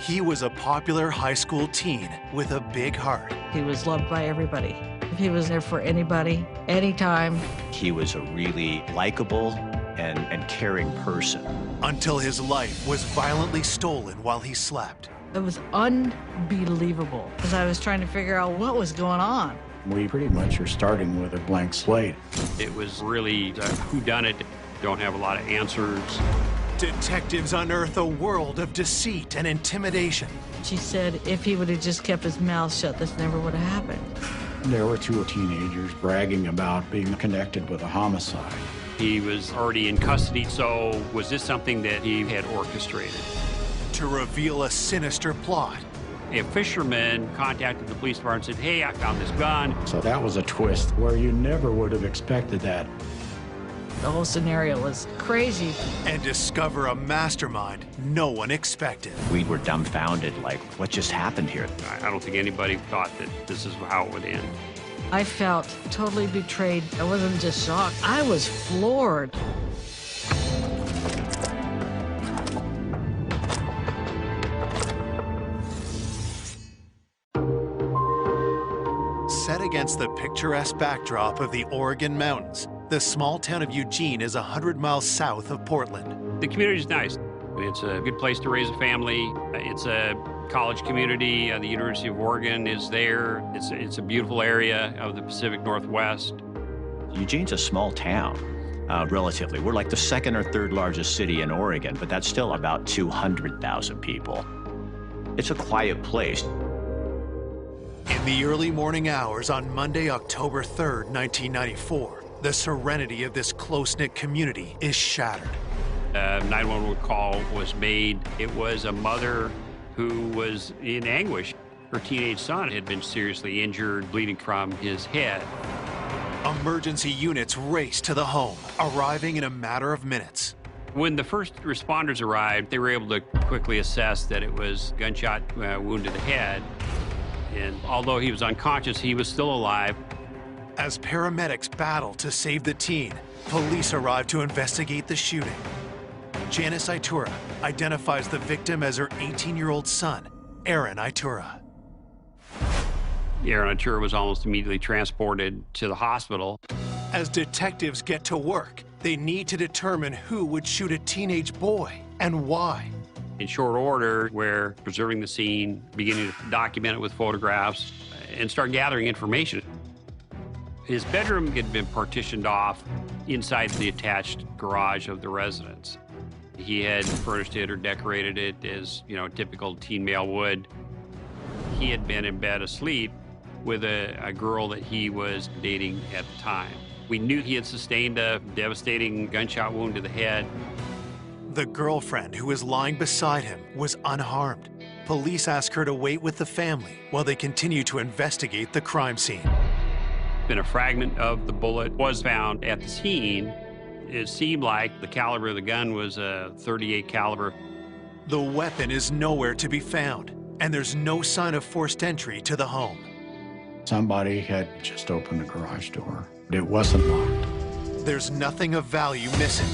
He was a popular high school teen with a big heart. He was loved by everybody. He was there for anybody, anytime. He was a really likable and caring person. Until his life was violently stolen while he slept. It was unbelievable as I was trying to figure out what was going on. We pretty much are starting with a blank slate. It was really a whodunit. Don't have a lot of answers. Detectives unearth a world of deceit and intimidation. She said if he would have just kept his mouth shut, this never would have happened. There were two teenagers bragging about being connected with a homicide. He was already in custody, so was this something that he had orchestrated? To reveal a sinister plot. A fisherman contacted the police department and said, hey, I found this gun. So that was a twist where you never would have expected that. The whole scenario was crazy. And discover a mastermind no one expected. We were dumbfounded, like, what just happened here? I don't think anybody thought that this is how it would end. I felt totally betrayed. I wasn't just shocked. I was floored. Set against the picturesque backdrop of the Oregon mountains, the small town of Eugene is 100 miles south of Portland. The community's nice. It's a good place to raise a family. It's a college community. The University of Oregon is there. It's a beautiful area of the Pacific Northwest. Eugene's a small town, relatively. We're like the second or third largest city in Oregon, but that's still about 200,000 people. It's a quiet place. In the early morning hours on Monday, October 3rd, 1994, the serenity of this close-knit community is shattered. A 911 call was made. It was a mother who was in anguish. Her teenage son had been seriously injured, bleeding from his head. Emergency units race to the home, arriving in a matter of minutes. When the first responders arrived, they were able to quickly assess that it was gunshot wound to the head. And although he was unconscious, he was still alive. As paramedics battle to save the teen, police arrive to investigate the shooting. Janice Itura identifies the victim as her 18-year-old son, Aaron Itura. Aaron Itura was almost immediately transported to the hospital. As detectives get to work, they need to determine who would shoot a teenage boy and why. In short order, we're preserving the scene, beginning to document it with photographs, and start gathering information. His bedroom had been partitioned off inside the attached garage of the residence. He had furnished it or decorated it as, a typical teen male would. He had been in bed asleep with a girl that he was dating at the time. We knew he had sustained a devastating gunshot wound to the head. The girlfriend who was lying beside him was unharmed. Police ask her to wait with the family while they continue to investigate the crime scene. And a fragment of the bullet was found at the scene. It seemed like the caliber of the gun was a .38 caliber. The weapon is nowhere to be found, and there's no sign of forced entry to the home. Somebody had just opened the garage door. It wasn't locked. There's nothing of value missing.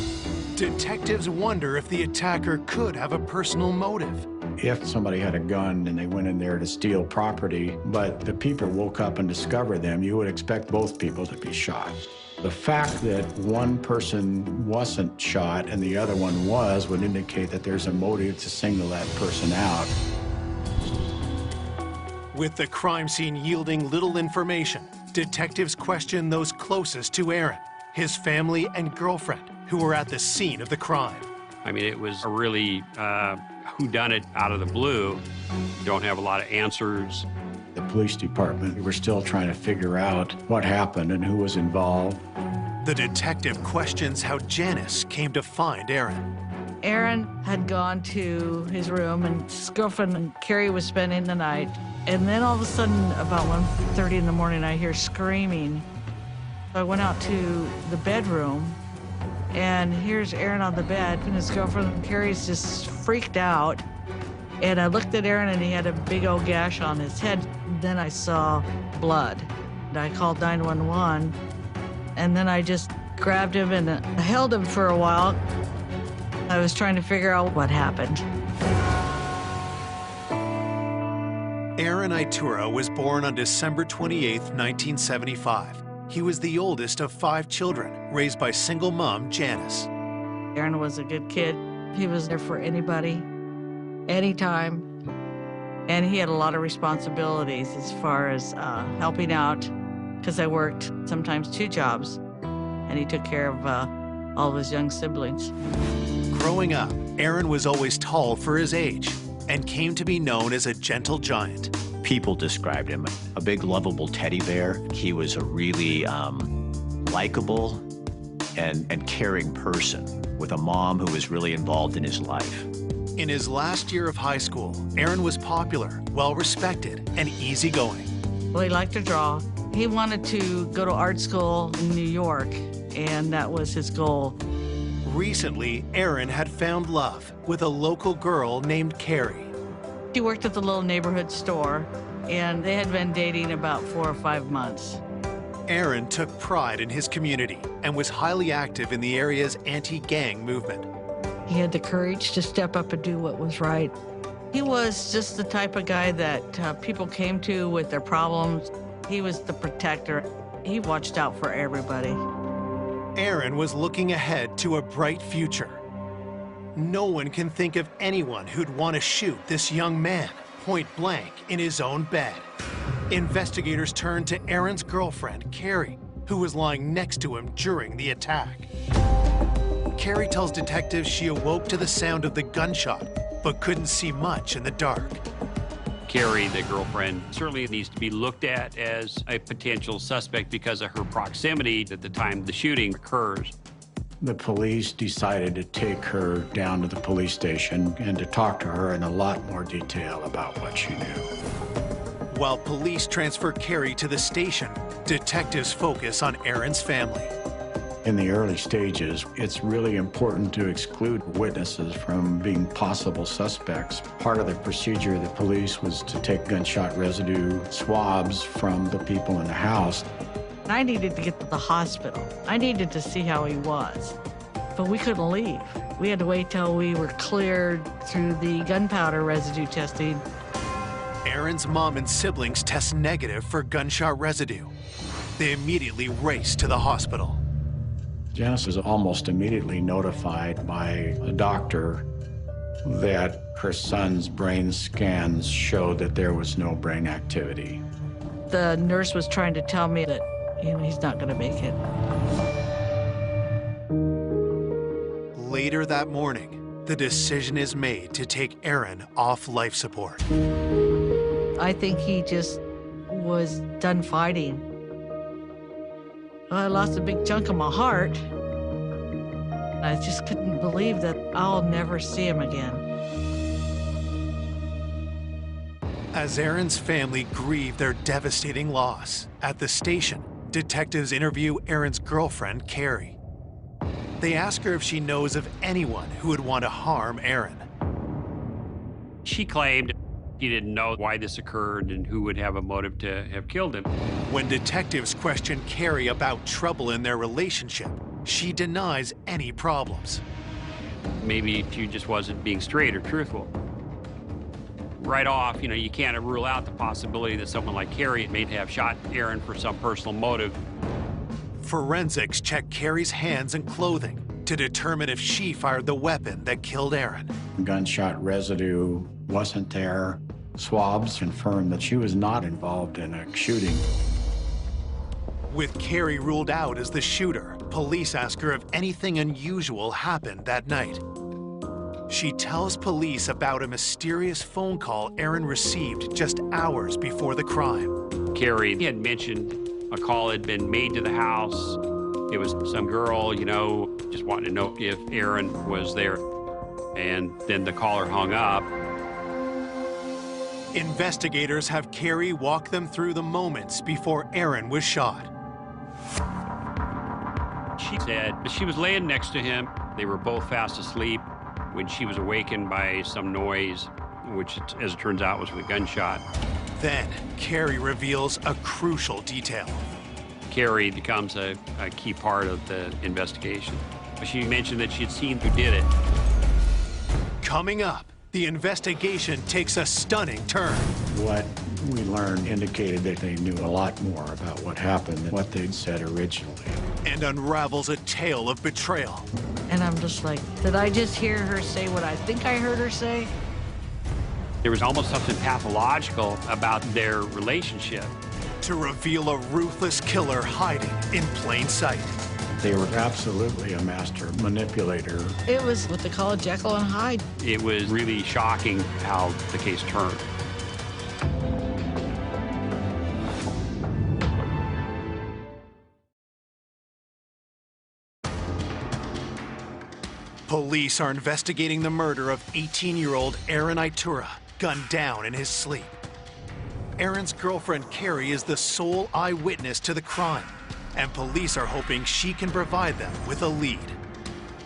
Detectives wonder if the attacker could have a personal motive. If somebody had a gun and they went in there to steal property, but the people woke up and discovered them, you would expect both people to be shot. The fact that one person wasn't shot and the other one was would indicate that there's a motive to single that person out. With the crime scene yielding little information, detectives question those closest to Aaron, his family and girlfriend, who were at the scene of the crime. I mean, it was a really whodunit out of the blue. Don't have a lot of answers. The police department were still trying to figure out what happened and who was involved. The detective questions how Janice came to find Aaron. Aaron had gone to his room, and his girlfriend, Carrie, was spending the night. And then all of a sudden, about 1:30 in the morning, I hear screaming. I went out to the bedroom, and here's Aaron on the bed, and his girlfriend, Carrie's just freaked out. And I looked at Aaron, and he had a big old gash on his head. Then I saw blood. I called 911, and then I just grabbed him and I held him for a while. I was trying to figure out what happened. Aaron Itura was born on December 28, 1975. He was the oldest of 5 children, raised by single mom Janice. Aaron was a good kid. He was there for anybody, anytime. And he had a lot of responsibilities as far as helping out, because I worked sometimes 2 jobs, and he took care of all of his young siblings. Growing up, Aaron was always tall for his age and came to be known as a gentle giant. People described him a big, lovable teddy bear. He was a really likable and caring person with a mom who was really involved in his life. In his last year of high school, Aaron was popular, well-respected, and easygoing. Well, he liked to draw. He wanted to go to art school in New York, and that was his goal. Recently, Aaron had found love with a local girl named Carrie. She worked at the little neighborhood store, and they had been dating about 4 or 5 months. Aaron took pride in his community and was highly active in the area's anti-gang movement. He had the courage to step up and do what was right. He was just the type of guy that people came to with their problems. He was the protector. He watched out for everybody. Aaron was looking ahead to a bright future. No one can think of anyone who'd want to shoot this young man point blank in his own bed. Investigators turned to Aaron's girlfriend, Carrie, who was lying next to him during the attack. Carrie tells detectives she awoke to the sound of the gunshot, but couldn't see much in the dark. Carrie, the girlfriend, certainly needs to be looked at as a potential suspect because of her proximity at the time the shooting occurs. The police decided to take her down to the police station and to talk to her in a lot more detail about what she knew. While police transfer Carrie to the station, detectives focus on Aaron's family. In the early stages, it's really important to exclude witnesses from being possible suspects. Part of the procedure of the police was to take gunshot residue swabs from the people in the house. I needed to get to the hospital. I needed to see how he was, but we couldn't leave. We had to wait till we were cleared through the gunpowder residue testing. Aaron's mom and siblings test negative for gunshot residue. They immediately race to the hospital. Janice was almost immediately notified by a doctor that her son's brain scans showed that there was no brain activity. The nurse was trying to tell me that, he's not going to make it. Later that morning, the decision is made to take Aaron off life support. I think he just was done fighting. I lost a big chunk of my heart. I just couldn't believe that I'll never see him again. As Aaron's family grieved their devastating loss, at the station, detectives interview Aaron's girlfriend, Carrie. They ask her if she knows of anyone who would want to harm Aaron. She claimed she didn't know why this occurred and who would have a motive to have killed him. When detectives question Carrie about trouble in their relationship, she denies any problems. Maybe she just wasn't being straight or truthful. Right off, you can't rule out the possibility that someone like Carrie may have shot Aaron for some personal motive. Forensics check Carrie's hands and clothing to determine if she fired the weapon that killed Aaron. Gunshot residue wasn't there. Swabs confirmed that she was not involved in a shooting. With Carrie ruled out as the shooter, police ask her if anything unusual happened that night. She tells police about a mysterious phone call Aaron received just hours before the crime. Carrie had mentioned a call had been made to the house. It was some girl, just wanting to know if Aaron was there. And then the caller hung up. Investigators have Carrie walk them through the moments before Aaron was shot. She said she was laying next to him. They were both fast asleep when she was awakened by some noise, which, as it turns out, was a gunshot. Then, Carrie reveals a crucial detail. Carrie becomes a key part of the investigation. She mentioned that she had seen who did it. Coming up, the investigation takes a stunning turn. What we learned indicated that they knew a lot more about what happened than what they'd said originally. And unravels a tale of betrayal. And I'm just like, did I just hear her say what I think I heard her say? There was almost something pathological about their relationship. To reveal a ruthless killer hiding in plain sight. They were absolutely a master manipulator. It was what they call a Jekyll and Hyde. It was really shocking how the case turned. Police are investigating the murder of 18-year-old Aaron Itura, gunned down in his sleep. Aaron's girlfriend, Carrie, is the sole eyewitness to the crime, and police are hoping she can provide them with a lead.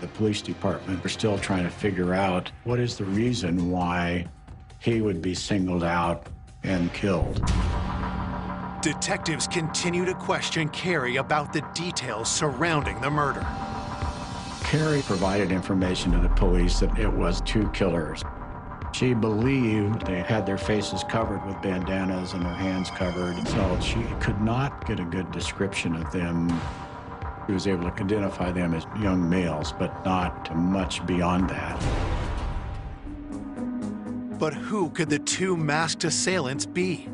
The police department are still trying to figure out what is the reason why he would be singled out and killed. Detectives continue to question Carrie about the details surrounding the murder. Carrie provided information to the police that it was two killers. She believed they had their faces covered with bandanas and their hands covered, so she could not get a good description of them. She was able to identify them as young males, but not much beyond that. But who could the two masked assailants be?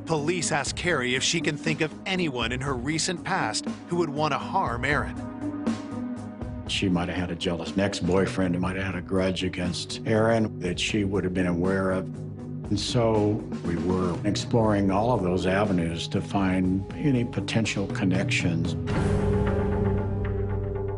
Police ask Carrie if she can think of anyone in her recent past who would want to harm Aaron. She might have had a jealous ex-boyfriend who might have had a grudge against Aaron that she would have been aware of. And so we were exploring all of those avenues to find any potential connections.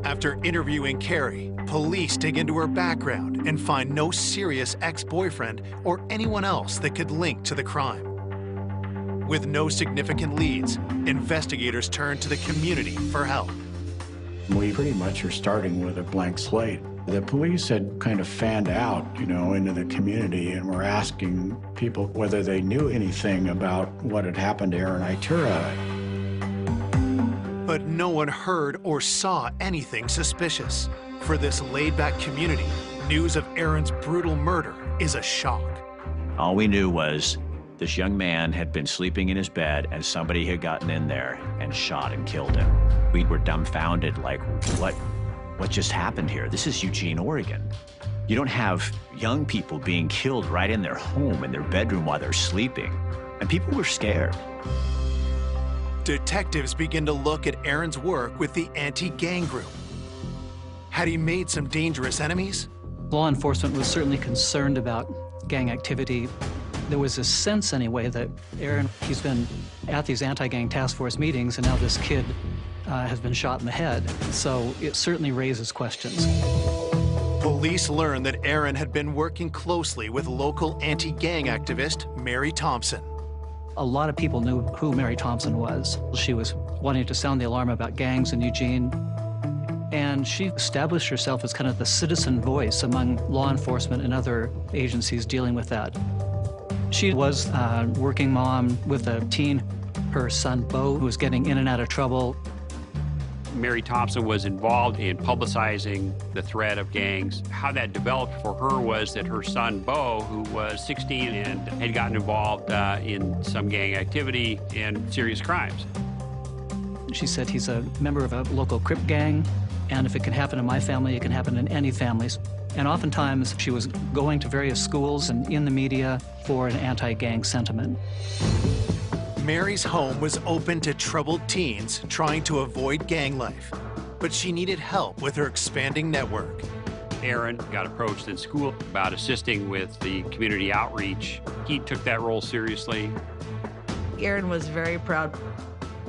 After interviewing Carrie, police dig into her background and find no serious ex-boyfriend or anyone else that could link to the crime. With no significant leads, investigators turn to the community for help. We pretty much are starting with a blank slate. The police had kind of fanned out, into the community and were asking people whether they knew anything about what had happened to Aaron Itura. But no one heard or saw anything suspicious. For this laid-back community, news of Aaron's brutal murder is a shock. All we knew was this young man had been sleeping in his bed and somebody had gotten in there and shot and killed him. We were dumbfounded, like, what just happened here? This is Eugene, Oregon. You don't have young people being killed right in their home, in their bedroom while they're sleeping. And people were scared. Detectives begin to look at Aaron's work with the anti-gang group. Had he made some dangerous enemies? Law enforcement was certainly concerned about gang activity. There was a sense, anyway, that Aaron, he's been at these anti-gang task force meetings, and now this kid has been shot in the head. So it certainly raises questions. Police learned that Aaron had been working closely with local anti-gang activist Mary Thompson. A lot of people knew who Mary Thompson was. She was wanting to sound the alarm about gangs in Eugene. And she established herself as kind of the citizen voice among law enforcement and other agencies dealing with that. She was a working mom with a teen, her son Bo, who was getting in and out of trouble. Mary Thompson was involved in publicizing the threat of gangs. How that developed for her was that her son, Bo, who was 16 and had gotten involved in some gang activity and serious crimes. She said he's a member of a local Crip gang, and if it can happen in my family, it can happen in any families. And oftentimes, she was going to various schools and in the media for an anti-gang sentiment. Mary's home was open to troubled teens trying to avoid gang life, but she needed help with her expanding network. Aaron got approached in school about assisting with the community outreach. He took that role seriously. Aaron was very proud.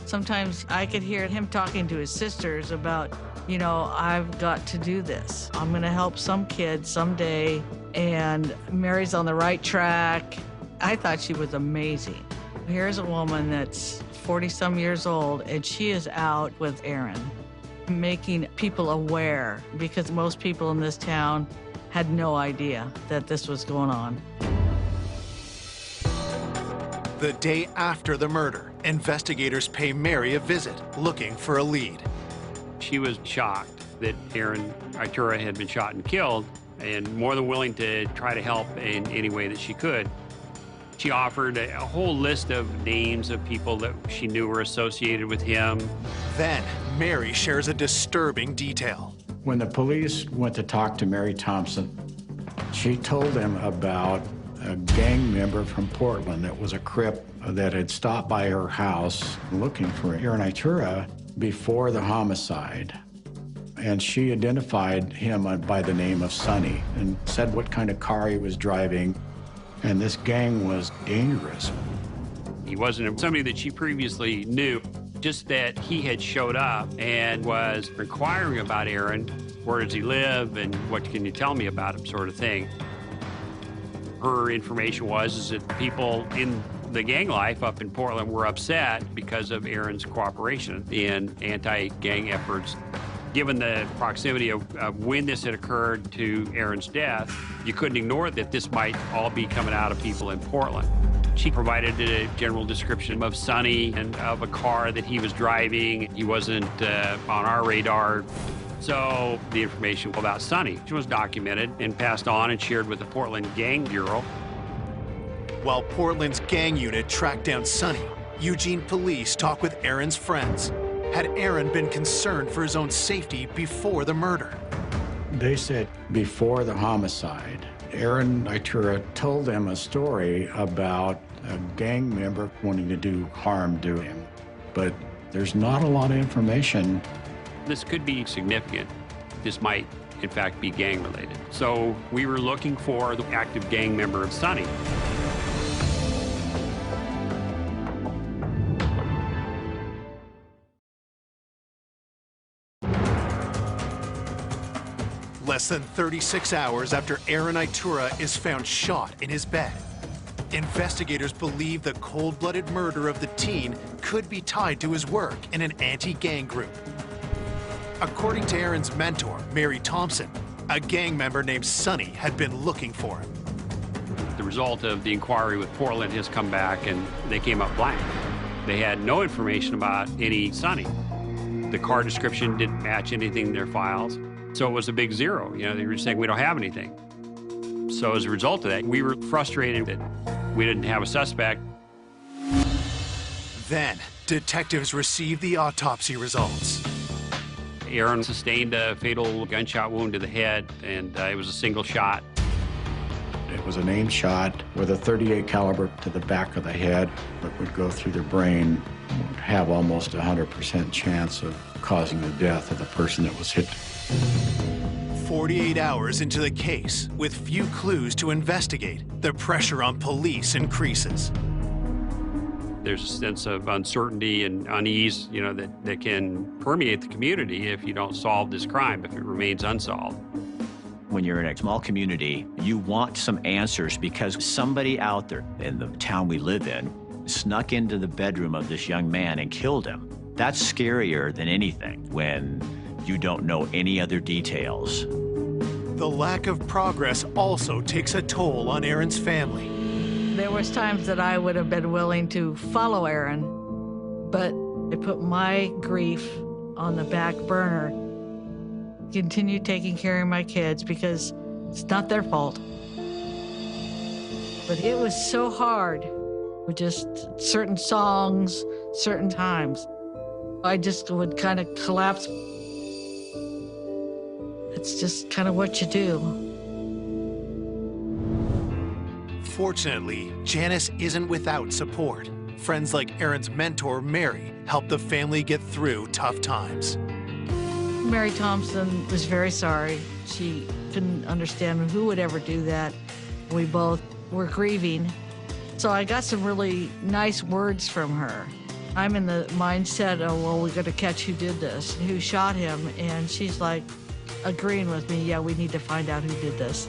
Sometimes I could hear him talking to his sisters about, I've got to do this. I'm going to help some kid someday, and Mary's on the right track. I thought she was amazing. Here's a woman that's 40-some years old, and she is out with Aaron, making people aware, because most people in this town had no idea that this was going on. The day after the murder, investigators pay Mary a visit, looking for a lead. She was shocked that Aaron Itura had been shot and killed, and more than willing to try to help in any way that she could. She offered a whole list of names of people that she knew were associated with him. Then, Mary shares a disturbing detail. When the police went to talk to Mary Thompson, she told them about a gang member from Portland that was a Crip that had stopped by her house looking for Aaron Itura before the homicide. And she identified him by the name of Sonny and said what kind of car he was driving. And this gang was dangerous. He wasn't somebody that she previously knew, just that he had showed up and was inquiring about Aaron. Where does he live and what can you tell me about him, sort of thing. Her information is that people in the gang life up in Portland were upset because of Aaron's cooperation in anti-gang efforts. Given the proximity of when this had occurred to Aaron's death, you couldn't ignore that this might all be coming out of people in Portland. She provided a general description of Sonny and of a car that he was driving. He wasn't on our radar. So the information about Sonny was documented and passed on and shared with the Portland Gang Bureau. While Portland's gang unit tracked down Sonny, Eugene police talk with Aaron's friends. Had Aaron been concerned for his own safety before the murder? They said before the homicide, Aaron Itura told them a story about a gang member wanting to do harm to him. But there's not a lot of information. This could be significant. This might, in fact, be gang-related. So we were looking for the active gang member of Sonny. Less than 36 hours after Aaron Itura is found shot in his bed, investigators believe the cold-blooded murder of the teen could be tied to his work in an anti-gang group. According to Aaron's mentor, Mary Thompson, a gang member named Sonny had been looking for him. The result of the inquiry with Portland has come back and they came up blank. They had no information about any Sonny. The car description didn't match anything in their files. So it was a big zero. You know, they were saying we don't have anything. So as a result of that, we were frustrated that we didn't have a suspect. Then, detectives received the autopsy results. Aaron sustained a fatal gunshot wound to the head, and it was a single shot. It was an aim shot with a .38 caliber to the back of the head that would go through the brain, would have almost 100% chance of causing the death of the person that was hit. 48 hours into the case, with few clues to investigate, the pressure on police increases. There's a sense of uncertainty and unease, you know, that can permeate the community if you don't solve this crime, if it remains unsolved. When you're in a small community, you want some answers because somebody out there in the town we live in snuck into the bedroom of this young man and killed him. That's scarier than anything when you don't know any other details. The lack of progress also takes a toll on Aaron's family. There was times that I would have been willing to follow Aaron, but I put my grief on the back burner. Continue taking care of my kids because it's not their fault. But it was so hard with just certain songs, certain times. I just would kind of collapse. It's just kind of what you do. Fortunately, Janice isn't without support. Friends like Aaron's mentor, Mary, help the family get through tough times. Mary Thompson was very sorry. She couldn't understand who would ever do that. We both were grieving. So I got some really nice words from her. I'm in the mindset of, well, we got to catch who did this, who shot him. And she's like agreeing with me, yeah, we need to find out who did this.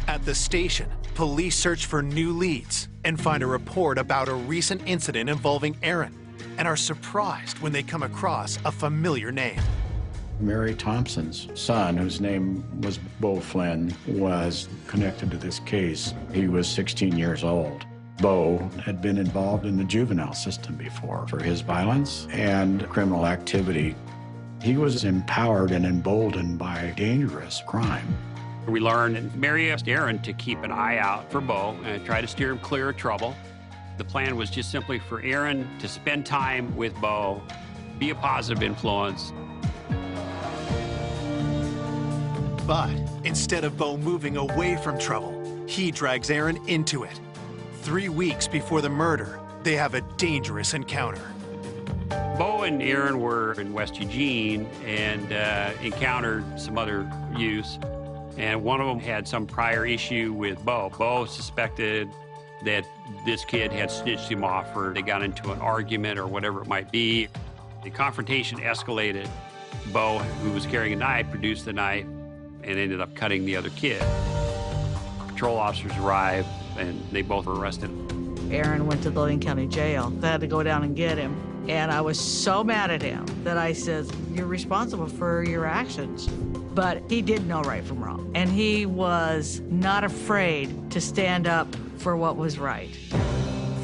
At the station, police search for new leads and find a report about a recent incident involving Aaron, and are surprised when they come across a familiar name. Mary Thompson's son, whose name was Bo Flynn, was connected to this case. He was 16 years old. Bo had been involved in the juvenile system before for his violence and criminal activity. He was empowered and emboldened by dangerous crime. We learned that Mary asked Aaron to keep an eye out for Bo and try to steer him clear of trouble. The plan was just simply for Aaron to spend time with Bo, be a positive influence. But instead of Bo moving away from trouble, he drags Aaron into it. 3 weeks before the murder, they have a dangerous encounter. Bo and Aaron were in West Eugene and encountered some other youths, and one of them had some prior issue with Bo. Bo suspected that this kid had snitched him off, or they got into an argument or whatever it might be. The confrontation escalated. Bo, who was carrying a knife, produced the knife and ended up cutting the other kid. Patrol officers arrived and they both were arrested. Aaron went to the Lane County Jail. They had to go down and get him. And I was so mad at him that I said, "You're responsible for your actions." But he did know right from wrong. And he was not afraid to stand up for what was right.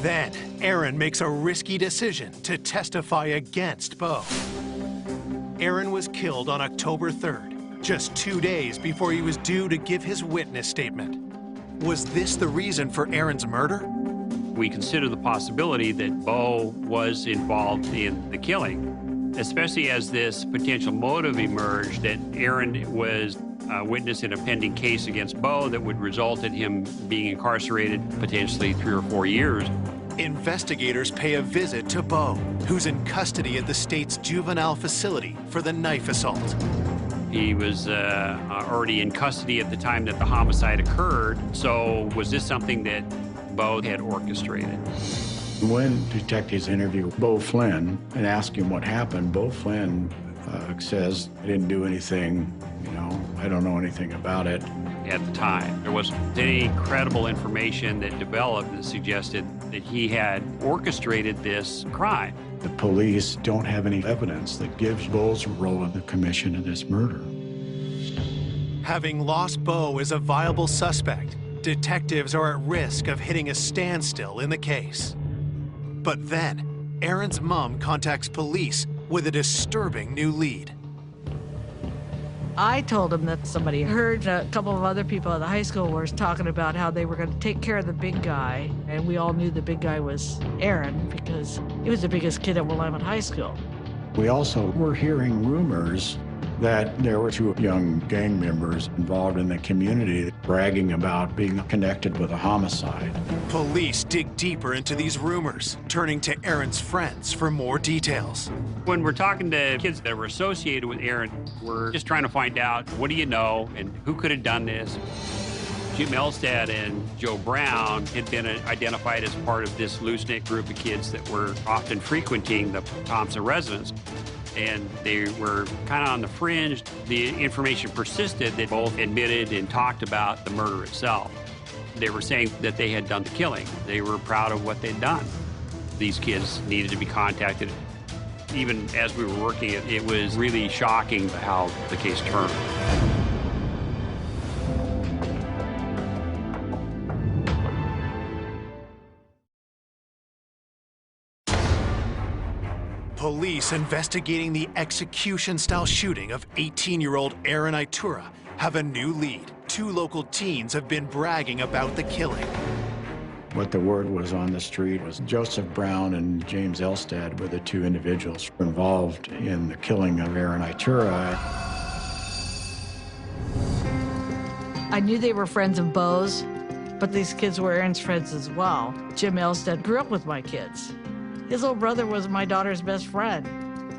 Then, Aaron makes a risky decision to testify against Bo. Aaron was killed on October 3rd, just 2 days before he was due to give his witness statement. Was this the reason for Aaron's murder? We consider the possibility that Bo was involved in the killing, especially as this potential motive emerged that Aaron was a witness in a pending case against Bo that would result in him being incarcerated potentially 3 or 4 years. Investigators pay a visit to Bo, who's in custody at the state's juvenile facility for the knife assault. He was already in custody at the time that the homicide occurred, so was this something that Bo had orchestrated? When detectives interview Bo Flynn and ask him what happened, Bo Flynn says, "I didn't do anything, I don't know anything about it." At the time, there wasn't any credible information that developed that suggested that he had orchestrated this crime. The police don't have any evidence that gives Bo's role in the commission of this murder. Having lost Bo as a viable suspect, detectives are at risk of hitting a standstill in the case. But then, Aaron's mom contacts police with a disturbing new lead. I told him that somebody heard a couple of other people at the high school were talking about how they were going to take care of the big guy, and we all knew the big guy was Aaron because he was the biggest kid at Willamette High School. We also were hearing rumors that there were 2 young gang members involved in the community bragging about being connected with a homicide. Police dig deeper into these rumors, turning to Aaron's friends for more details. When we're talking to kids that were associated with Aaron, we're just trying to find out, what do you know and who could have done this? Jim Elstad and Joe Brown had been identified as part of this loose-knit group of kids that were often frequenting the Thompson residence. And they were kind of on the fringe. The information persisted that both admitted and talked about the murder itself. They were saying that they had done the killing. They were proud of what they'd done. These kids needed to be contacted. Even as we were working, it was really shocking how the case turned. Police investigating the execution-style shooting of 18-year-old Aaron Itura have a new lead. 2 local teens have been bragging about the killing. What the word was on the street was Joseph Brown and James Elstad were the 2 individuals involved in the killing of Aaron Itura. I knew they were friends of Bo's, but these kids were Aaron's friends as well. Jim Elstad grew up with my kids. His little brother was my daughter's best friend.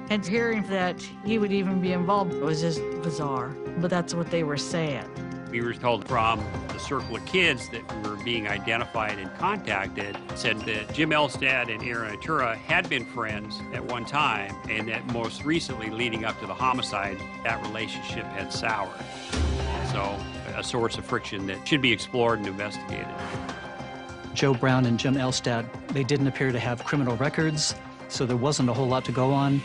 And hearing that he would even be involved was just bizarre, but that's what they were saying. We were told from the circle of kids that were being identified and contacted, said that Jim Elstad and Aaron Itura had been friends at one time, and that most recently, leading up to the homicide, that relationship had soured. So, a source of friction that should be explored and investigated. Joe Brown and Jim Elstad, they didn't appear to have criminal records, so there wasn't a whole lot to go on.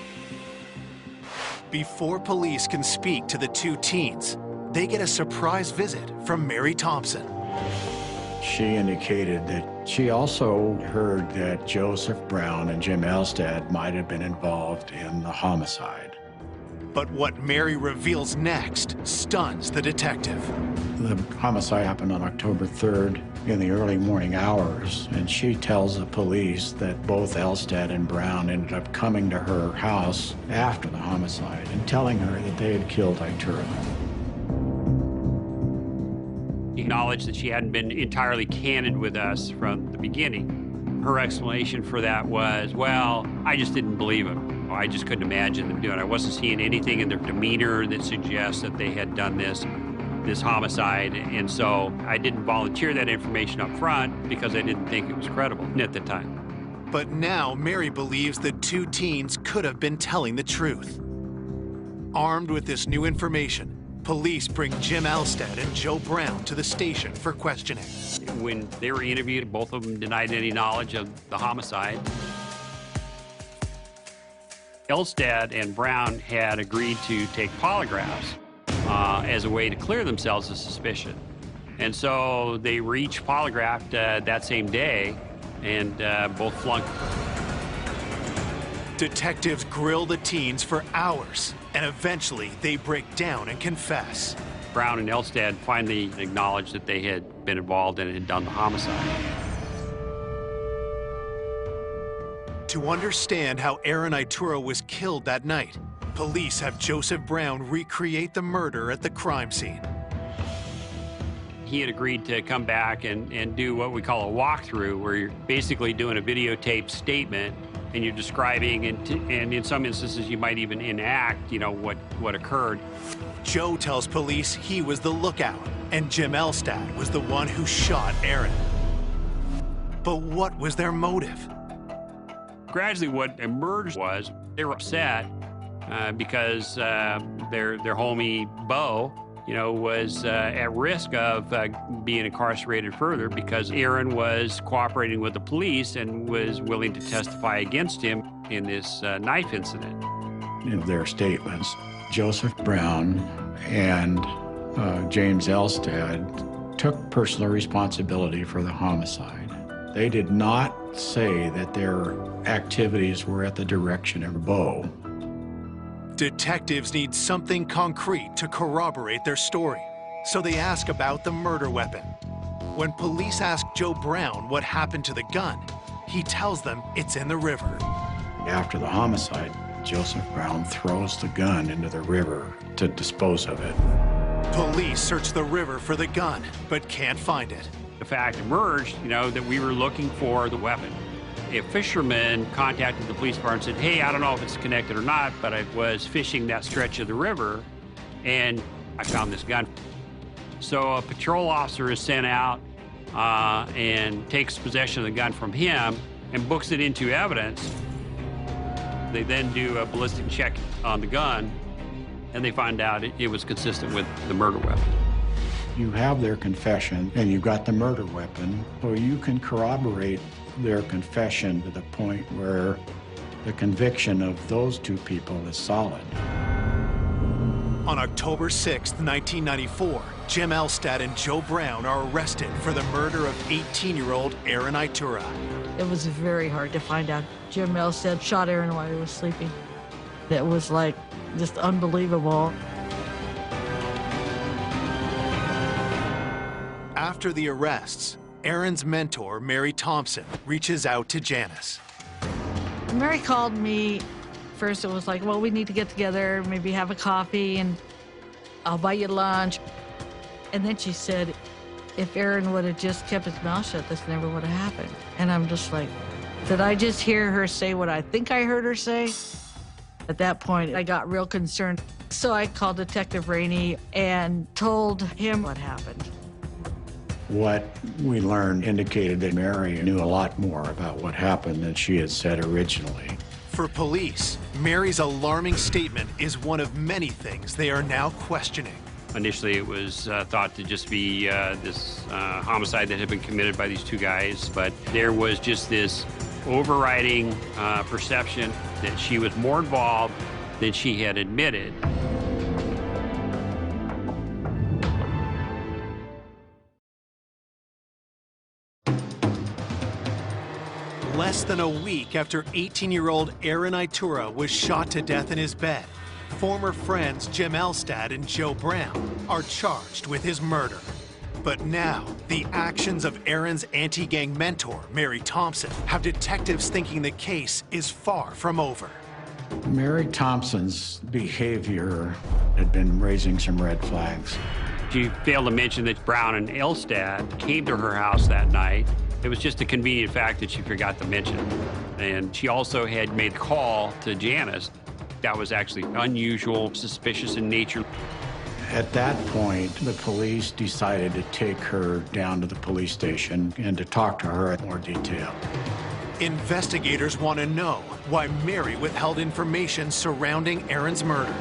Before police can speak to the 2 teens, they get a surprise visit from Mary Thompson. She indicated that she also heard that Joseph Brown and Jim Elstad might have been involved in the homicide. But what Mary reveals next stuns the detective. The homicide happened on October 3rd in the early morning hours, and she tells the police that both Elstad and Brown ended up coming to her house after the homicide and telling her that they had killed Itura. Acknowledged that she hadn't been entirely candid with us from the beginning. Her explanation for that was, well, I just didn't believe them. I just couldn't imagine them doing it. I wasn't seeing anything in their demeanor that suggests that they had done this homicide, and so I didn't volunteer that information up front because I didn't think it was credible at the time. But now Mary believes the two teens could have been telling the truth. Armed with this new information, police bring Jim Elstad and Joe Brown to the station for questioning. When they were interviewed, both of them denied any knowledge of the homicide. Elstad and Brown had agreed to take polygraphs as a way to clear themselves of suspicion. And so they were each polygraphed that same day, and both flunked. Detectives grill the teens for hours, and eventually they break down and confess. Brown and Elstad finally acknowledged that they had been involved and had done the homicide. To understand how Aaron Itura was killed that night, police have Joseph Brown recreate the murder at the crime scene. He had agreed to come back and do what we call a walkthrough, where you're basically doing a videotaped statement and you're describing, and in some instances you might even enact, what occurred. Joe tells police he was the lookout, and Jim Elstad was the one who shot Aaron. But what was their motive? Gradually what emerged was they were upset because their homie, Bo, was at risk of being incarcerated further because Aaron was cooperating with the police and was willing to testify against him in this knife incident. In their statements, Joseph Brown and James Elstad took personal responsibility for the homicide. They did not say that their activities were at the direction of Bo. Detectives need something concrete to corroborate their story, so they ask about the murder weapon. When police ask Joe Brown what happened to the gun, he tells them it's in the river. After the homicide, Joseph Brown throws the gun into the river to dispose of it. Police search the river for the gun, but can't find it. The fact emerged, that we were looking for the weapon. A fisherman contacted the police department and said, hey, I don't know if it's connected or not, but I was fishing that stretch of the river and I found this gun. So a patrol officer is sent out and takes possession of the gun from him and books it into evidence. They then do a ballistic check on the gun and they find out it was consistent with the murder weapon. You have their confession and you've got the murder weapon, so you can corroborate their confession to the point where the conviction of those two people is solid. On October 6, 1994, Jim Elstad and Joe Brown are arrested for the murder of 18-year-old Aaron Itura. It was very hard to find out. Jim Elstad shot Aaron while he was sleeping. It was just unbelievable. After the arrests, Aaron's mentor, Mary Thompson, reaches out to Janice. Mary called me. First it was like, well, we need to get together, maybe have a coffee, and I'll buy you lunch. And then she said, if Aaron would have just kept his mouth shut, this never would have happened. And I'm just like, did I just hear her say what I think I heard her say? At that point, I got real concerned. So I called Detective Rainey and told him what happened. What we learned indicated that Mary knew a lot more about what happened than she had said originally. For police, Mary's alarming statement is one of many things they are now questioning. Initially, it was thought to just be this homicide that had been committed by these two guys, but there was just this overriding perception that she was more involved than she had admitted. Less than a week after 18-year-old Aaron Itura was shot to death in his bed, Former friends Jim Elstad and Joe Brown are charged with his murder. But now, the actions of Aaron's anti-gang mentor, Mary Thompson, have detectives thinking the case is far from over. Mary Thompson's behavior had been raising some red flags. She failed to mention that Brown and Elstad came to her house that night. It was just a convenient fact that she forgot to mention. And she also had made a call to Janice. That was actually unusual, suspicious in nature. At that point, the police decided to take her down to the police station and to talk to her in more detail. Investigators want to know why Mary withheld information surrounding Aaron's murder.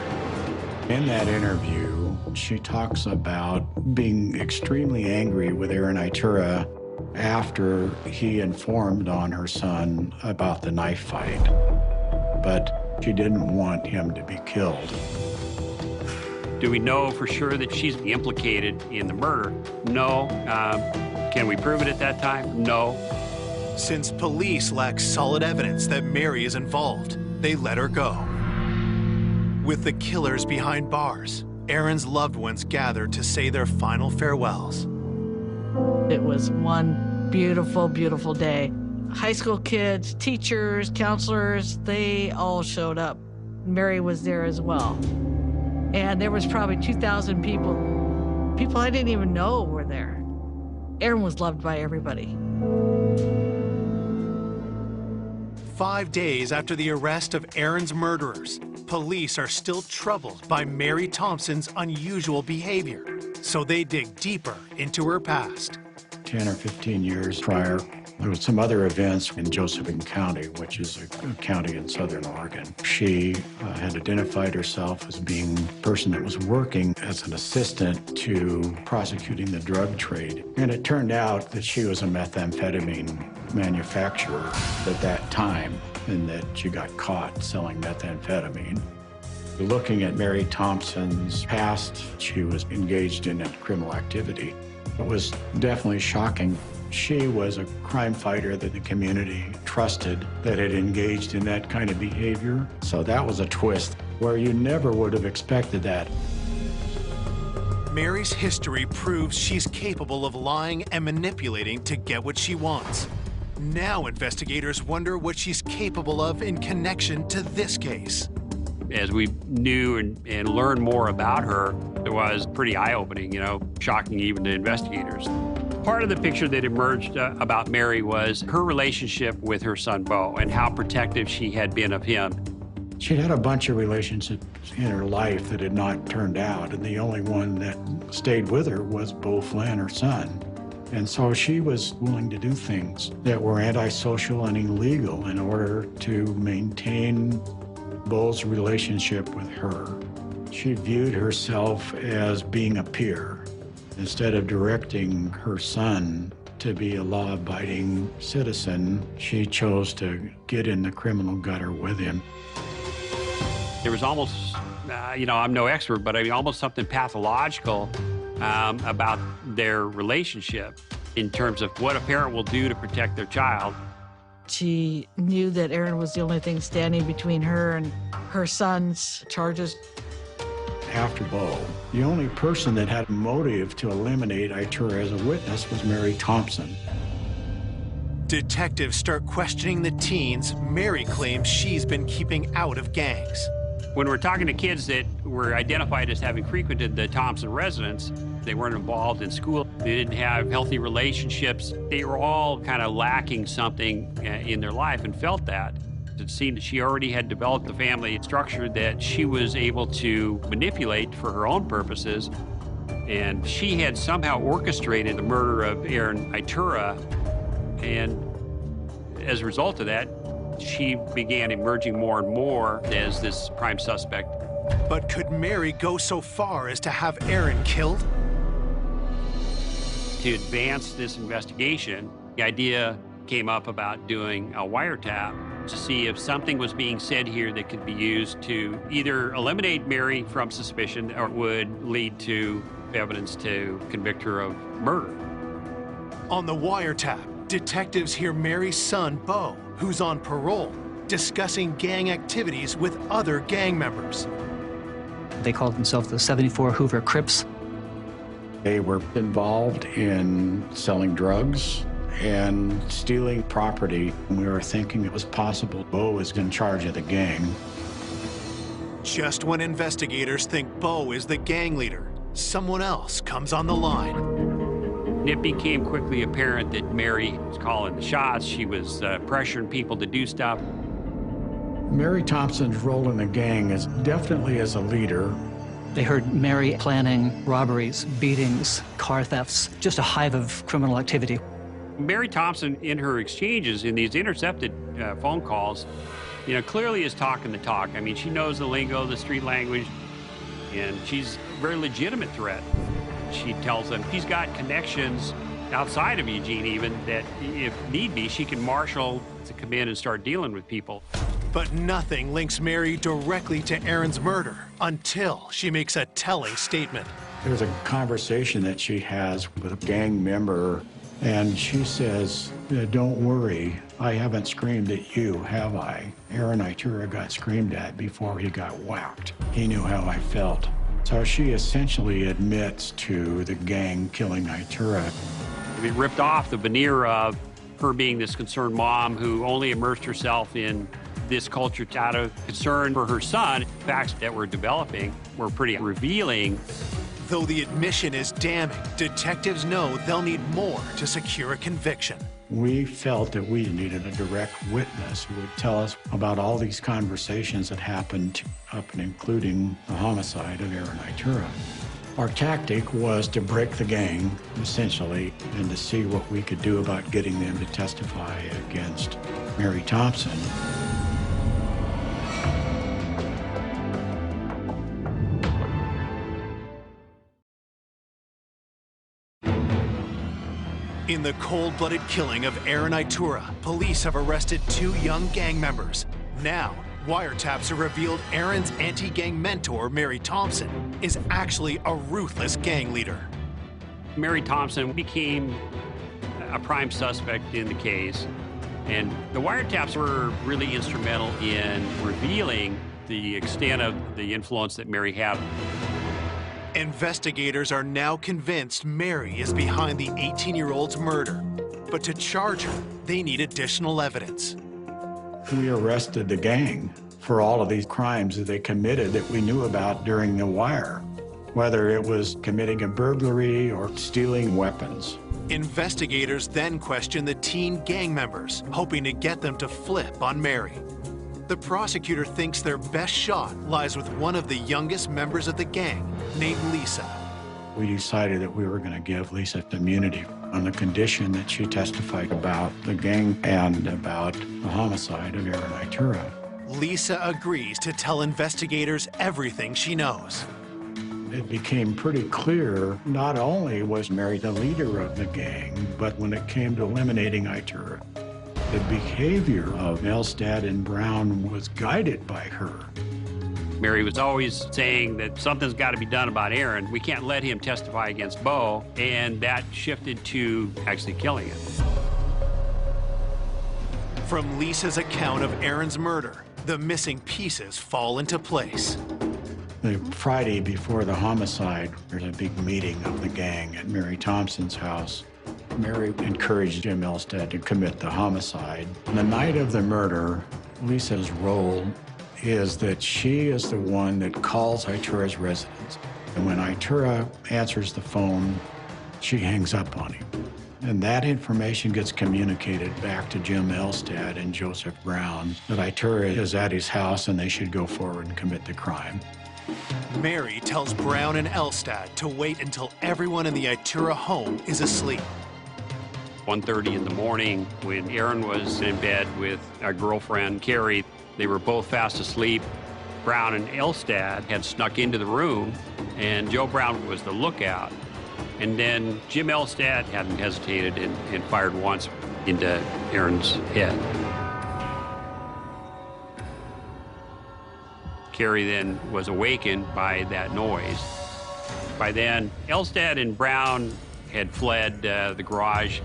In that interview, she talks about being extremely angry with Aaron Itura after he informed on her son about the knife fight. But she didn't want him to be killed. Do we know for sure that she's implicated in the murder? No. Can we prove it at that time? No. Since police lack solid evidence that Mary is involved, they let her go. With the killers behind bars, Aaron's loved ones gathered to say their final farewells. It was one beautiful, beautiful day. High school kids, teachers, counselors, they all showed up. Mary was there as well. And there was probably 2,000 people. People I didn't even know were there. Aaron was loved by everybody. 5 days after the arrest of Aaron's murderers, police are still troubled by Mary Thompson's unusual behavior, so they dig deeper into her past. 10 or 15 years prior, there was some other events in Josephine County, which is a county in southern Oregon. She had identified herself as being a person that was working as an assistant to prosecuting the drug trade. And it turned out that she was a methamphetamine manufacturer at that time, and that she got caught selling methamphetamine. Looking at Mary Thompson's past, she was engaged in a criminal activity. It was definitely shocking. She was a crime fighter that the community trusted, that had engaged in that kind of behavior. So that was a twist where you never would have expected that. Mary's history proves she's capable of lying and manipulating to get what she wants. Now investigators wonder what she's capable of in connection to this case. As we knew and learned more about her, it was pretty eye-opening, shocking even to investigators. Part of the picture that emerged about Mary was her relationship with her son, Beau, and how protective she had been of him. She'd had a bunch of relationships in her life that had not turned out, and the only one that stayed with her was Beau Flynn, her son. And so she was willing to do things that were antisocial and illegal in order to maintain Beau's relationship with her. She viewed herself as being a peer. Instead of directing her son to be a law-abiding citizen, she chose to get in the criminal gutter with him. There was almost, I'm no expert, but almost something pathological about their relationship in terms of what a parent will do to protect their child. She knew that Aaron was the only thing standing between her and her son's charges. After Beau, the only person that had motive to eliminate Itura as a witness was Mary Thompson. Detectives start questioning the teens Mary claims she's been keeping out of gangs. When we're talking to kids that were identified as having frequented the Thompson residence, they weren't involved in school, they didn't have healthy relationships, they were all kind of lacking something in their life and felt that. It seemed that she already had developed the family structure that she was able to manipulate for her own purposes. And she had somehow orchestrated the murder of Aaron Itura. And as a result of that, she began emerging more and more as this prime suspect. But could Mary go so far as to have Aaron killed? To advance this investigation, the idea came up about doing a wiretap to see if something was being said here that could be used to either eliminate Mary from suspicion or would lead to evidence to convict her of murder. On the wiretap, detectives hear Mary's son, Beau, who's on parole, discussing gang activities with other gang members. They called themselves the 74 Hoover Crips. They were involved in selling drugs and stealing property. We were thinking it was possible Bo was in charge of the gang. Just when investigators think Bo is the gang leader, someone else comes on the line. It became quickly apparent that Mary was calling the shots. She was pressuring people to do stuff. Mary Thompson's role in the gang is definitely as a leader. They heard Mary planning robberies, beatings, car thefts, just a hive of criminal activity. Mary Thompson, in her exchanges, in these intercepted phone calls, clearly is talking the talk. I mean, she knows the lingo, the street language, and she's a very legitimate threat. She tells them she's got connections outside of Eugene even that, if need be, she can marshal to come in and start dealing with people. But nothing links Mary directly to Aaron's murder until she makes a telling statement. There's a conversation that she has with a gang member, and she says, "Don't worry, I haven't screamed at you, have I? Aaron Itura got screamed at before he got whacked. He knew how I felt." So she essentially admits to the gang killing Itura. It ripped off the veneer of her being this concerned mom who only immersed herself in this culture out of concern for her son. Facts that were developing were pretty revealing. Though the admission is damning, detectives know they'll need more to secure a conviction. We felt that we needed a direct witness who would tell us about all these conversations that happened up and including the homicide of Aaron Itura. Our tactic was to break the gang, essentially, and to see what we could do about getting them to testify against Mary Thompson. In the cold-blooded killing of Aaron Itura, police have arrested 2 young gang members. Now, wiretaps have revealed Aaron's anti-gang mentor, Mary Thompson, is actually a ruthless gang leader. Mary Thompson became a prime suspect in the case, and the wiretaps were really instrumental in revealing the extent of the influence that Mary had. Investigators are now convinced Mary is behind the 18-year-old's murder. But to charge her, they need additional evidence. We arrested the gang for all of these crimes that they committed that we knew about during the wire, whether it was committing a burglary or stealing weapons. Investigators then question the teen gang members, hoping to get them to flip on Mary. The prosecutor thinks their best shot lies with one of the youngest members of the gang, named Lisa. We decided that we were going to give Lisa immunity on the condition that she testified about the gang and about the homicide of Aaron Itura. Lisa agrees to tell investigators everything she knows. It became pretty clear not only was Mary the leader of the gang, but when it came to eliminating Itura, the behavior of Elstad and Brown was guided by her. Mary was always saying that something's got to be done about Aaron. We can't let him testify against Bo, and that shifted to actually killing him. From Lisa's account of Aaron's murder, the missing pieces fall into place. The Friday before the homicide, there's a big meeting of the gang at Mary Thompson's house. Mary encouraged Jim Elstad to commit the homicide. On the night of the murder, Lisa's role is that she is the one that calls Itura's residence. And when Itura answers the phone, she hangs up on him. And that information gets communicated back to Jim Elstad and Joseph Brown that Itura is at his house and they should go forward and commit the crime. Mary tells Brown and Elstad to wait until everyone in the Itura home is asleep. 1:30 in the morning, when Aaron was in bed with a girlfriend, Carrie, they were both fast asleep. Brown and Elstad had snuck into the room, and Joe Brown was the lookout. And then Jim Elstad hadn't hesitated and fired once into Aaron's head. Carrie then was awakened by that noise. By then, Elstad and Brown had fled the garage.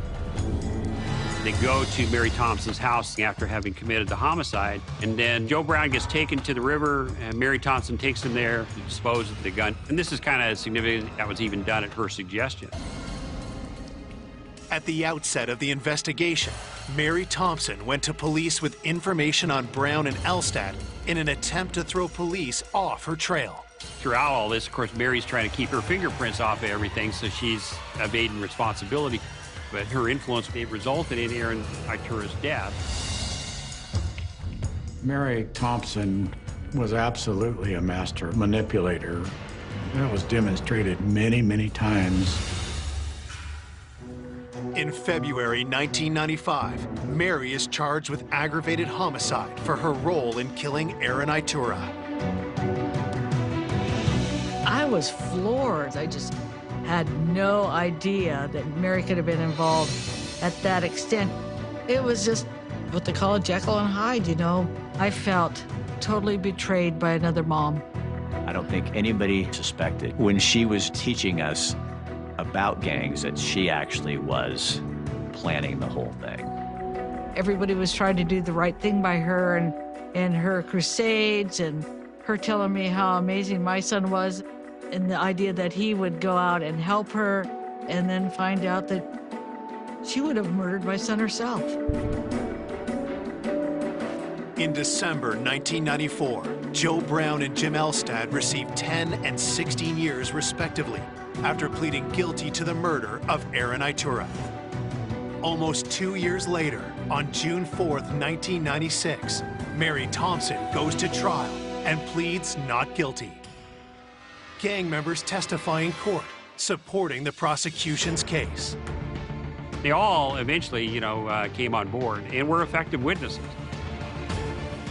They go to Mary Thompson's house after having committed the homicide, and then Joe Brown gets taken to the river, and Mary Thompson takes him there to dispose of the gun. And this is kind of significant. That was even done at her suggestion. At the outset of the investigation, Mary Thompson went to police with information on Brown and Elstad in an attempt to throw police off her trail. Throughout all this, of course, Mary's trying to keep her fingerprints off of everything, so she's evading responsibility. But her influence, it resulted in Aaron Itura's death. Mary Thompson was absolutely a master manipulator. That was demonstrated many, many times. In February 1995, Mary is charged with aggravated homicide for her role in killing Aaron Itura. I was floored. I just had no idea that Mary could have been involved at that extent. It was just what they call a Jekyll and Hyde, you know. I felt totally betrayed by another mom. I don't think anybody suspected when she was teaching us about gangs that she actually was planning the whole thing. Everybody was trying to do the right thing by her and her crusades, and her telling me how amazing my son was, and the idea that he would go out and help her and then find out that she would have murdered my son herself. In December 1994, Joe Brown and Jim Elstad received 10 and 16 years respectively after pleading guilty to the murder of Aaron Itura. Almost 2 years later, on June 4th, 1996, Mary Thompson goes to trial and pleads not guilty. Gang members testify in court, supporting the prosecution's case. They all eventually, came on board and were effective witnesses.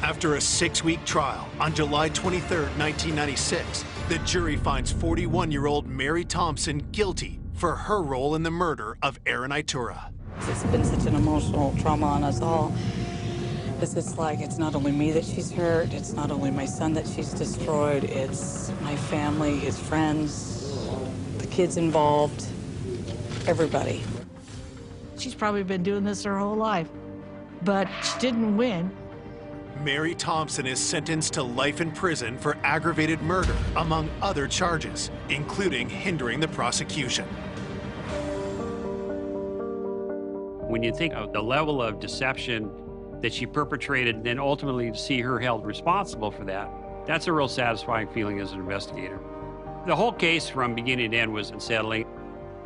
After a 6-week trial, on July 23rd, 1996, the jury finds 41-year-old Mary Thompson guilty for her role in the murder of Aaron Itura. It's been such an emotional trauma on us all. It's not only me that she's hurt, it's not only my son that she's destroyed, it's my family, his friends, the kids involved, everybody. She's probably been doing this her whole life, but she didn't win. Mary Thompson is sentenced to life in prison for aggravated murder, among other charges, including hindering the prosecution. When you think of the level of deception that she perpetrated, and then ultimately to see her held responsible for that, that's a real satisfying feeling as an investigator. The whole case from beginning to end was unsettling.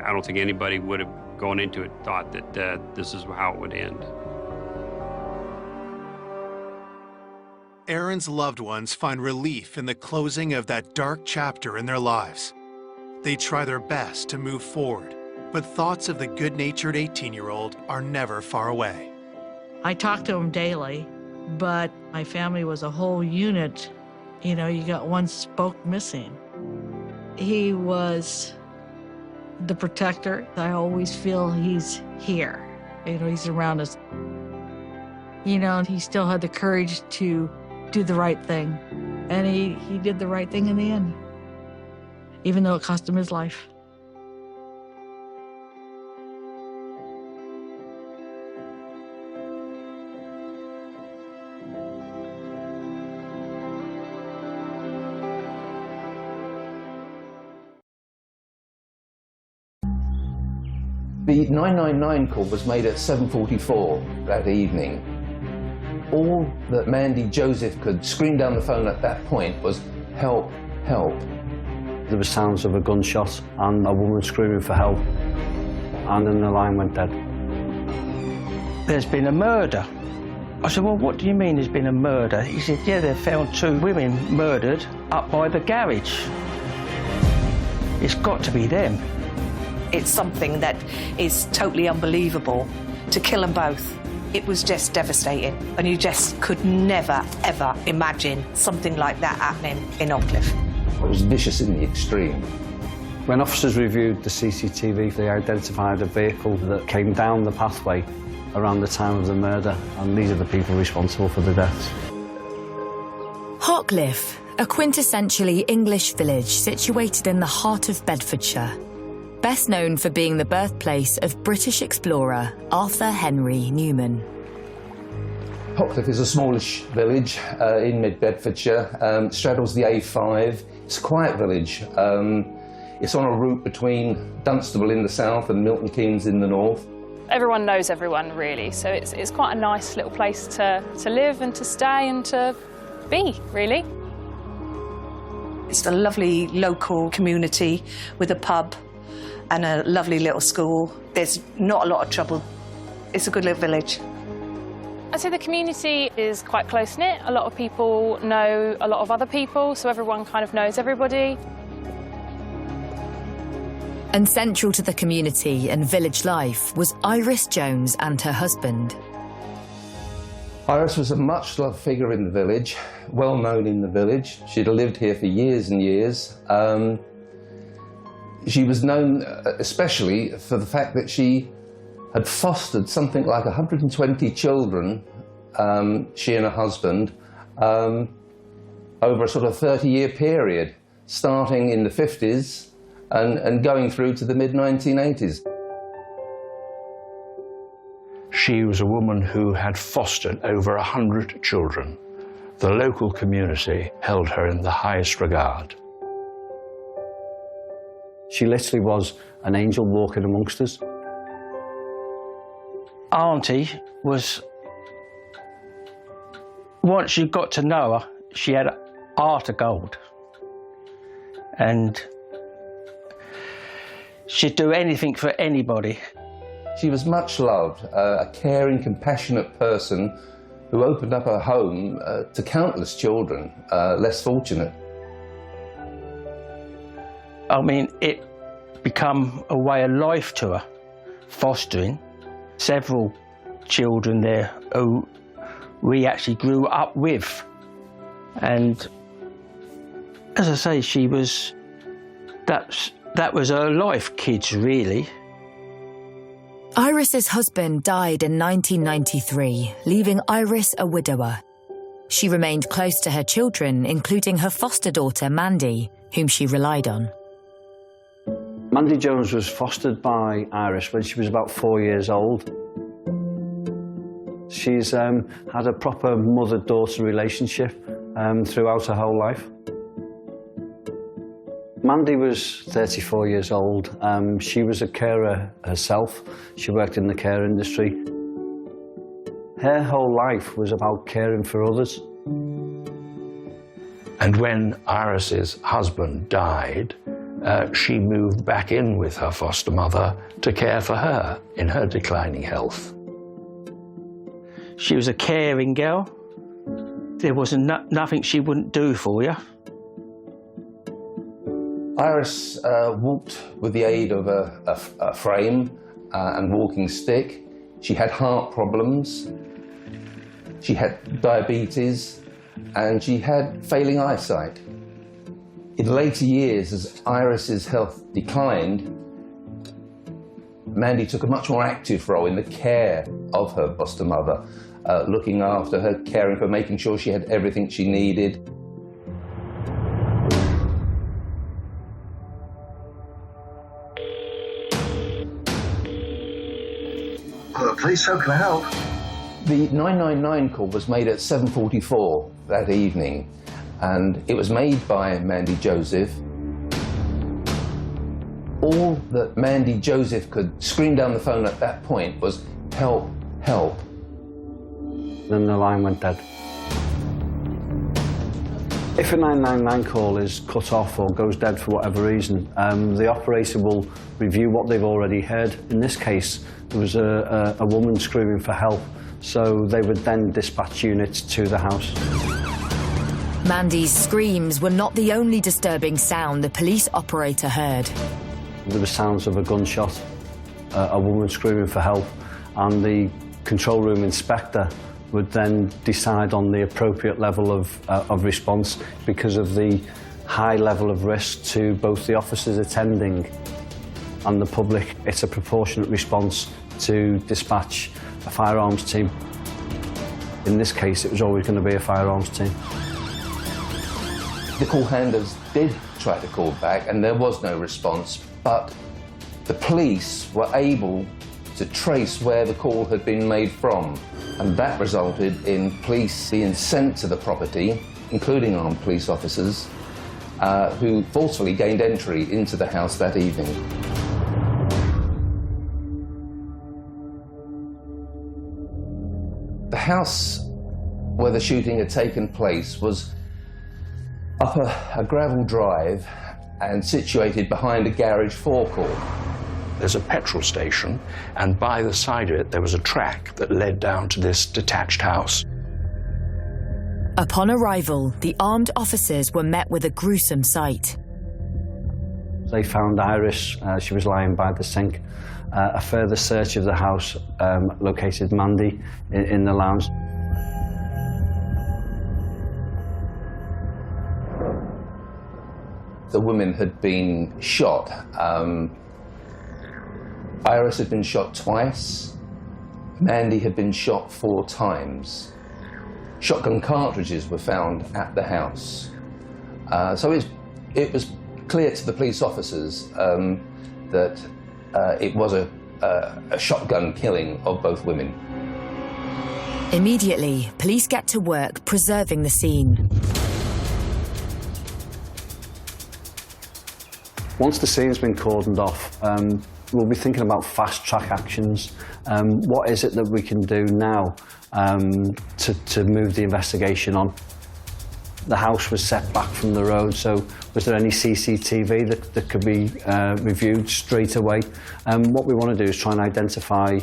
I don't think anybody would have gone into it thought that this is how it would end. Aaron's loved ones find relief in the closing of that dark chapter in their lives. They try their best to move forward, but thoughts of the good-natured 18-year-old are never far away. I talked to him daily, but my family was a whole unit. You got one spoke missing. He was the protector. I always feel he's here. He's around us. He still had the courage to do the right thing. And he did the right thing in the end, even though it cost him his life. The 999 call was made at 7:44 that evening. All that Mandy Joseph could scream down the phone at that point was, "Help, help." There were sounds of a gunshot and a woman screaming for help, and then the line went dead. There's been a murder. I said, well, what do you mean there's been a murder? He said, yeah, they found 2 women murdered up by the garage. It's got to be them. It's something that is totally unbelievable. To kill them both, it was just devastating. And you just could never, ever imagine something like that happening in Oakcliffe. It was vicious in the extreme. When officers reviewed the CCTV, they identified a vehicle that came down the pathway around the time of the murder, and these are the people responsible for the deaths. Oakcliffe, a quintessentially English village situated in the heart of Bedfordshire. best known for being the birthplace of British explorer Arthur Henry Newman. Hopcliffe is a smallish village in mid-Bedfordshire, straddles the A5. It's a quiet village. It's on a route between Dunstable in the south and Milton Keynes in the north. Everyone knows everyone, really, so it's quite a nice little place to live and to stay and to be, really. It's a lovely local community with a pub and a lovely little school. There's not a lot of trouble. It's a good little village. I'd say the community is quite close-knit. A lot of people know a lot of other people, so everyone kind of knows everybody. And central to the community and village life was Iris Jones and her husband. Iris was a much-loved figure in the village, well known in the village. She'd lived here for years and years. She was known especially for the fact that she had fostered something like 120 children, she and her husband, over a sort of 30-year period, starting in the 50s and going through to the mid-1980s. She was a woman who had fostered over 100 children. The local community held her in the highest regard. She literally was an angel walking amongst us. Auntie was, once you got to know her, she had a heart of gold. And she'd do anything for anybody. She was much loved, a caring, compassionate person who opened up her home to countless children, less fortunate. I mean, it become a way of life to her, fostering several children there who we actually grew up with. And as I say, she was, that was her life, kids, really. Iris's husband died in 1993, leaving Iris a widower. She remained close to her children, including her foster daughter, Mandy, whom she relied on. Mandy Jones was fostered by Iris when she was about 4 years old. She's had a proper mother-daughter relationship throughout her whole life. Mandy was 34 years old. She was a carer herself. She worked in the care industry. Her whole life was about caring for others. And when Iris's husband died, she moved back in with her foster mother to care for her in her declining health. She was a caring girl. There was nothing she wouldn't do for you. Iris walked with the aid of a frame and walking stick. She had heart problems, she had diabetes, and she had failing eyesight. In later years, as Iris's health declined, Mandy took a much more active role in the care of her foster mother, looking after her, caring for, making sure she had everything she needed. Please, how can I help? The 999 call was made at 7:44 that evening, and it was made by Mandy Joseph. All that Mandy Joseph could scream down the phone at that point was, "Help, help." Then the line went dead. If a 999 call is cut off or goes dead for whatever reason, the operator will review what they've already heard. In this case, there was a woman screaming for help, so they would then dispatch units to the house. Mandy's screams were not the only disturbing sound the police operator heard. There were sounds of a gunshot, a woman screaming for help, and the control room inspector would then decide on the appropriate level of response because of the high level of risk to both the officers attending and the public. It's a proportionate response to dispatch a firearms team. In this case, it was always going to be a firearms team. The call handlers did try to call back and there was no response, but The police were able to trace where the call had been made from, and that resulted in police being sent to the property, including armed police officers, who forcefully gained entry into the house that evening. The house where the shooting had taken place was up a gravel drive and situated behind a garage forecourt. There's a petrol station, and by the side of it there was a track that led down to this detached house. Upon arrival, the armed officers were met with a gruesome sight. They found Iris, she was lying by the sink. A further search of the house located Mandy in the lounge. The women had been shot. Iris had been shot twice. Mandy had been shot 4 times. Shotgun cartridges were found at the house. So it was clear to the police officers that it was a shotgun killing of both women. Immediately, police get to work preserving the scene. Once the scene's been cordoned off, we'll be thinking about fast-track actions. What is it that we can do now to move the investigation on? The house was set back from the road, so was there any CCTV that could be reviewed straight away? What we want to do is try and identify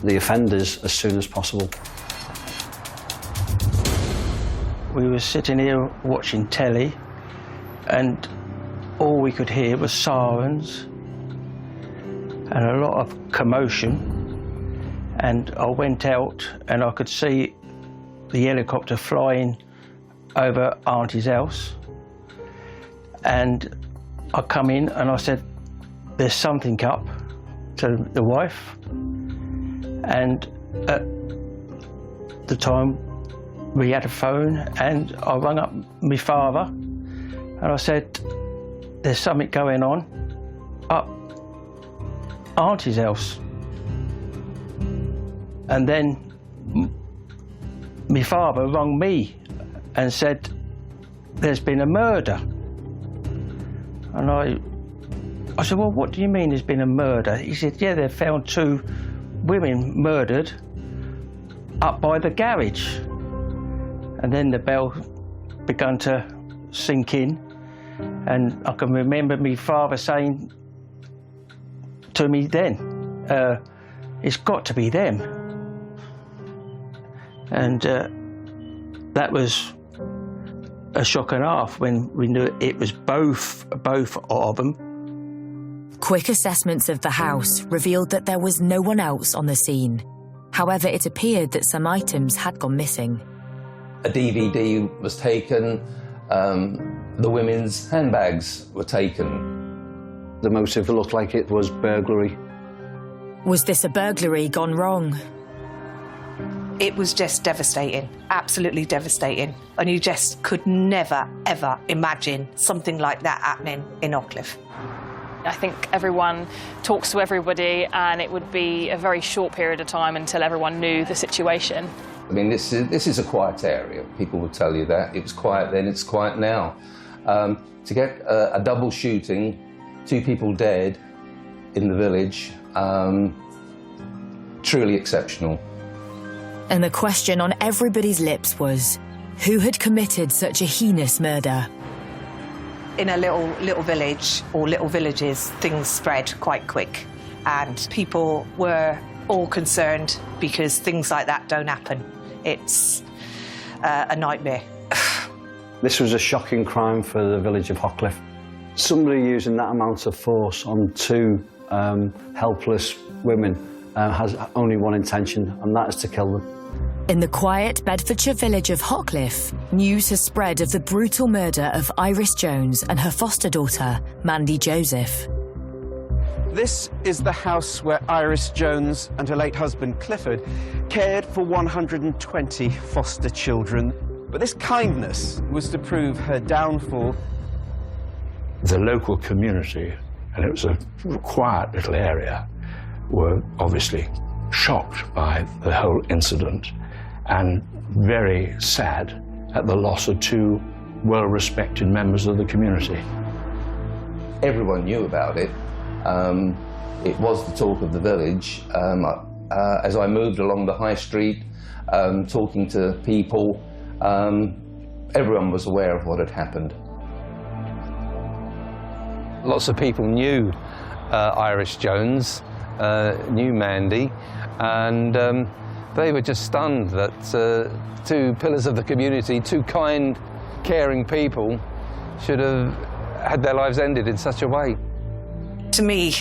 the offenders as soon as possible. We were sitting here watching telly, and all we could hear was sirens and a lot of commotion. And I went out and I could see the helicopter flying over Auntie's house. And I come in and I said, "There's something up," to the wife. And at the time we had a phone, and I rang up my father and I said, "There's something going on up Auntie's house." And then my father rang me and said, "There's been a murder." And I said, "Well, what do you mean there's been a murder?" He said, "Yeah, they found 2 women murdered up by the garage." And then the bell began to sink in, and I can remember my father saying to me then, "It's got to be them." And that was a shock and a half when we knew it was both of them. Quick assessments of the house revealed that there was no one else on the scene. However, it appeared that some items had gone missing. A DVD was taken, the women's handbags were taken. The motive looked like it was burglary. Was this a burglary gone wrong? It was just devastating, absolutely devastating. And you just could never, ever imagine something like that happening in Ockcliffe. I think everyone talks to everybody, and it would be a very short period of time until everyone knew the situation. I mean, this is a quiet area. People will tell you that. It was quiet then, it's quiet now. To get a double shooting, 2 people dead in the village, truly exceptional. And the question on everybody's lips was, who had committed such a heinous murder? In a little village, or little villages, things spread quite quick. And people were all concerned because things like that don't happen. It's a nightmare. This was a shocking crime for the village of Ockcliffe. Somebody using that amount of force on 2 helpless women has only one intention, and that is to kill them. In the quiet Bedfordshire village of Ockcliffe, news has spread of the brutal murder of Iris Jones and her foster daughter, Mandy Joseph. This is the house where Iris Jones and her late husband, Clifford, cared for 120 foster children. But this kindness was to prove her downfall. The local community and it was a quiet little area, were obviously shocked by the whole incident and very sad at the loss of two well-respected members of the community. Everyone knew about it. It was the talk of the village. As I moved along the high street, talking to people, everyone was aware of what had happened. Lots of people knew Iris Jones, knew Mandy, and they were just stunned that two pillars of the community, two kind, caring people, should have had their lives ended in such a way. To me,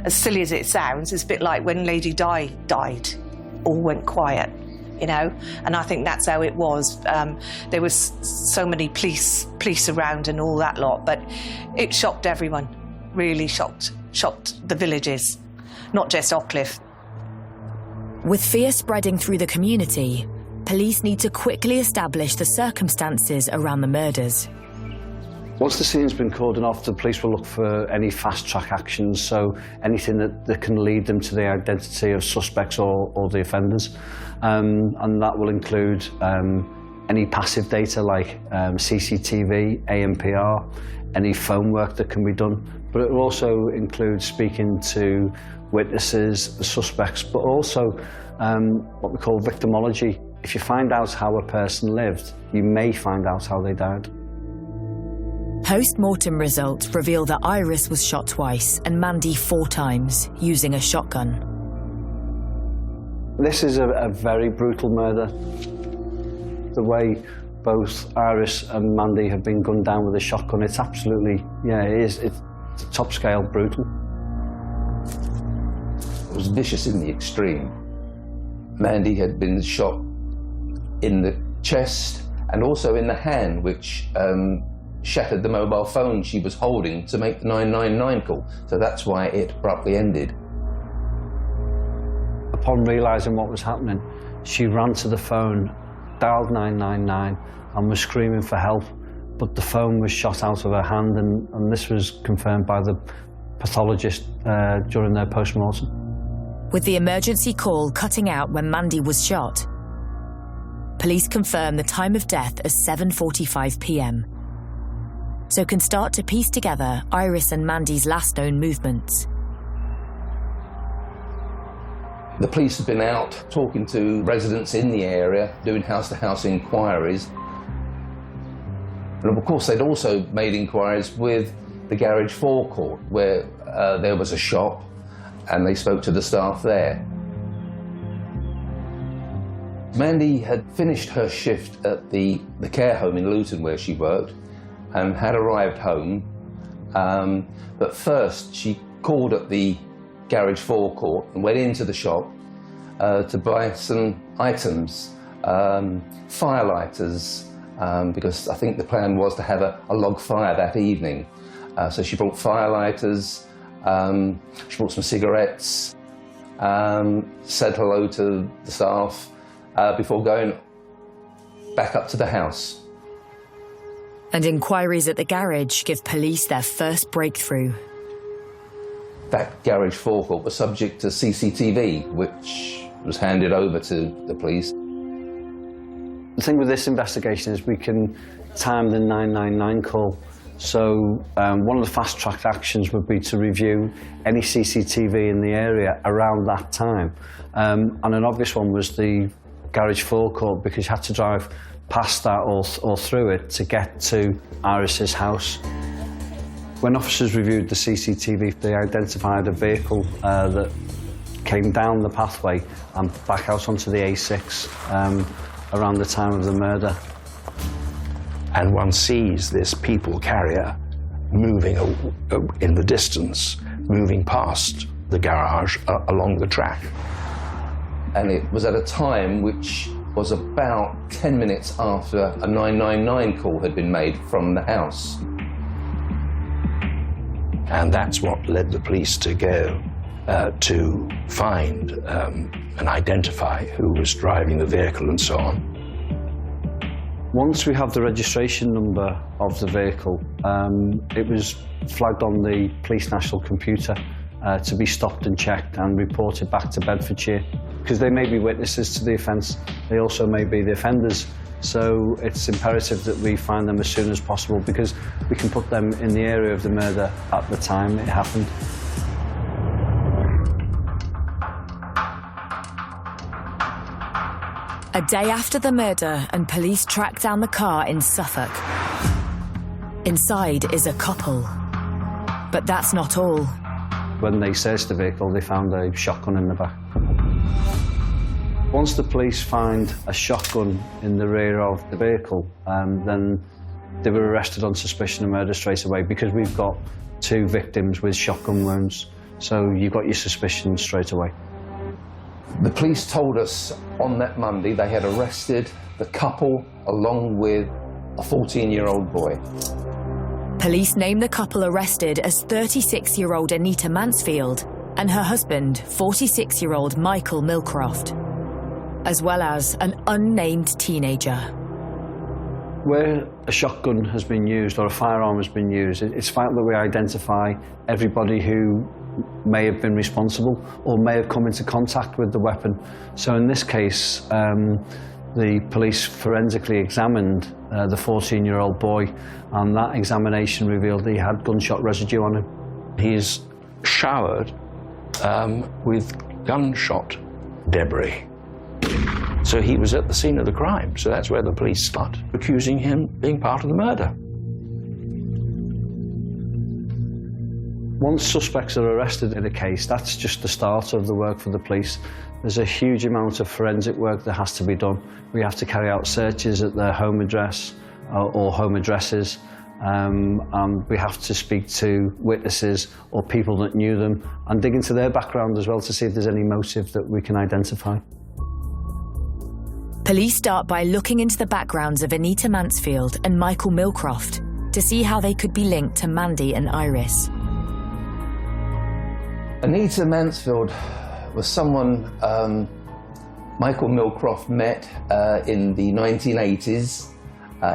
as silly as it sounds, it's a bit like when Lady Di died, all went quiet, you know, and I think that's how it was. There was so many police around and all that lot, but it shocked everyone, really shocked the villages, not just Ockcliffe. With fear spreading through the community, police need to quickly establish the circumstances around the murders. Once the scene's been cordoned off, the police will look for any fast-track actions, so anything that can lead them to the identity of suspects or the offenders. And that will include any passive data like CCTV, ANPR, any phone work that can be done. But it will also include speaking to witnesses, the suspects, but also what we call victimology. If you find out how a person lived, you may find out how they died. Post-mortem results reveal that Iris was shot twice and Mandy 4 times using a shotgun. This is a very brutal murder. The way both Iris and Mandy have been gunned down with a shotgun, it's absolutely, yeah, it is. It's top scale brutal. It was vicious in the extreme. Mandy had been shot in the chest and also in the hand, which shattered the mobile phone she was holding to make the 999 call. So that's why it abruptly ended. Upon realising what was happening, she ran to the phone, dialed 999 and was screaming for help, but the phone was shot out of her hand, and this was confirmed by the pathologist during their post-mortem. With the emergency call cutting out when Mandy was shot, police confirm the time of death as 7:45 p.m. so can start to piece together Iris and Mandy's last known movements. The police have been out talking to residents in the area, doing house-to-house inquiries. And of course, they'd also made inquiries with the garage forecourt, where there was a shop, and they spoke to the staff there. Mandy had finished her shift at the care home in Luton where she worked and had arrived home, but first she called at the garage forecourt and went into the shop to buy some items, firelighters, because I think the plan was to have a log fire that evening. So she brought firelighters, she brought some cigarettes, said hello to the staff before going back up to the house. And inquiries at the garage give police their first breakthrough. That garage forecourt was subject to CCTV, which was handed over to the police. The thing with this investigation is we can time the 999 call. So one of the fast-track actions would be to review any CCTV in the area around that time. And an obvious one was the garage forecourt, because you had to drive past that or through it to get to Iris's house. When officers reviewed the CCTV, they identified a vehicle that came down the pathway and back out onto the A6 around the time of the murder. And one sees this people carrier moving in the distance, moving past the garage along the track. And it was at a time which was about 10 minutes after a 999 call had been made from the house. And that's what led the police to go to find and identify who was driving the vehicle and so on. Once we have the registration number of the vehicle, it was flagged on the police national computer to be stopped and checked and reported back to Bedfordshire. Because they may be witnesses to the offence, they also may be the offenders. So it's imperative that we find them as soon as possible because we can put them in the area of the murder at the time it happened. A day after the murder, and police track down the car in Suffolk. Inside is a couple. But that's not all. When they searched the vehicle, they found a shotgun in the back. Once the police find a shotgun in the rear of the vehicle, then they were arrested on suspicion of murder straight away because we've got 2 victims with shotgun wounds. So you've got your suspicion straight away. The police told us on that Monday they had arrested the couple along with a 14-year-old boy. Police named the couple arrested as 36-year-old Anita Mansfield and her husband, 46-year-old Michael Milcroft, as well as an unnamed teenager. Where a shotgun has been used or a firearm has been used, it's vital that we identify everybody who may have been responsible or may have come into contact with the weapon. So in this case, the police forensically examined the 14-year-old boy, and that examination revealed he had gunshot residue on him. He's showered with gunshot debris. So he was at the scene of the crime, so that's where the police start accusing him being part of the murder. Once suspects are arrested in a case, that's just the start of the work for the police. There's a huge amount of forensic work that has to be done. We have to carry out searches at their home address or home addresses, and we have to speak to witnesses or people that knew them and dig into their background as well to see if there's any motive that we can identify. Police start by looking into the backgrounds of Anita Mansfield and Michael Milcroft to see how they could be linked to Mandy and Iris. Anita Mansfield was someone Michael Milcroft met in the 1980s.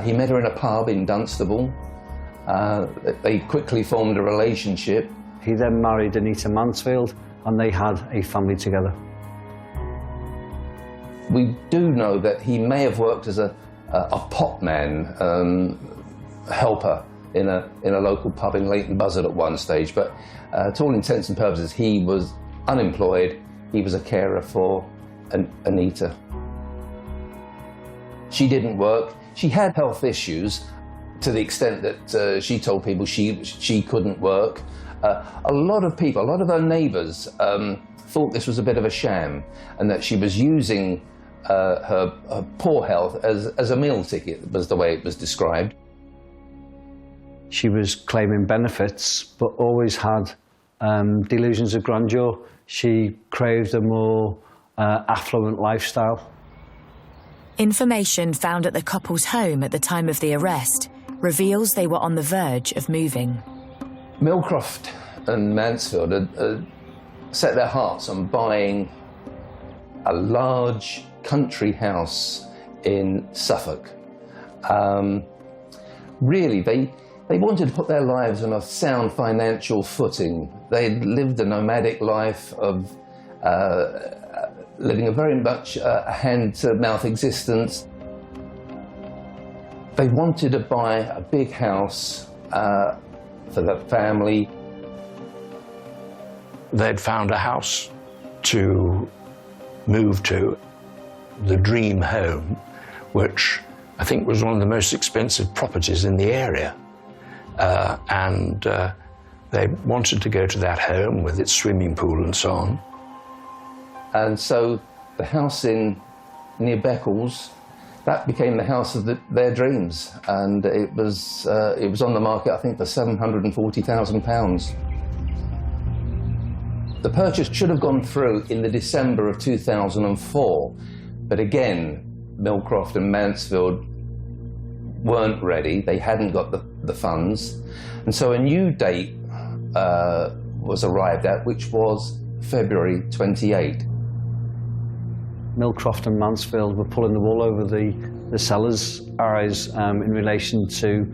He met her in a pub in Dunstable. They quickly formed a relationship. He then married Anita Mansfield and they had a family together. We do know that he may have worked as a potman helper in a local pub in Leighton Buzzard at one stage, but to all intents and purposes he was unemployed. He was a carer for Anita. She didn't work. She had health issues to the extent that she told people she couldn't work. A lot of people, a lot of her neighbours thought this was a bit of a sham and that she was using her poor health as a meal ticket, was the way it was described. She was claiming benefits, but always had delusions of grandeur. She craved a more affluent lifestyle. Information found at the couple's home at the time of the arrest reveals they were on the verge of moving. Milcroft and Mansfield had set their hearts on buying a large country house in Suffolk. Really, they wanted to put their lives on a sound financial footing. They'd lived a nomadic life of living a very much a hand-to-mouth existence. They wanted to buy a big house for the family. They'd found a house to move to, the dream home, which I think was one of the most expensive properties in the area. They wanted to go to that home with its swimming pool and so on. And so the house near Beccles, that became the house of their dreams, and it was on the market, I think, for £740,000. The purchase should have gone through in the December of 2004, but again, Milcroft and Mansfield weren't ready. They hadn't got the funds, and so a new date was arrived at, which was February 28. Milcroft and Mansfield were pulling the wool over the the seller's eyes in relation to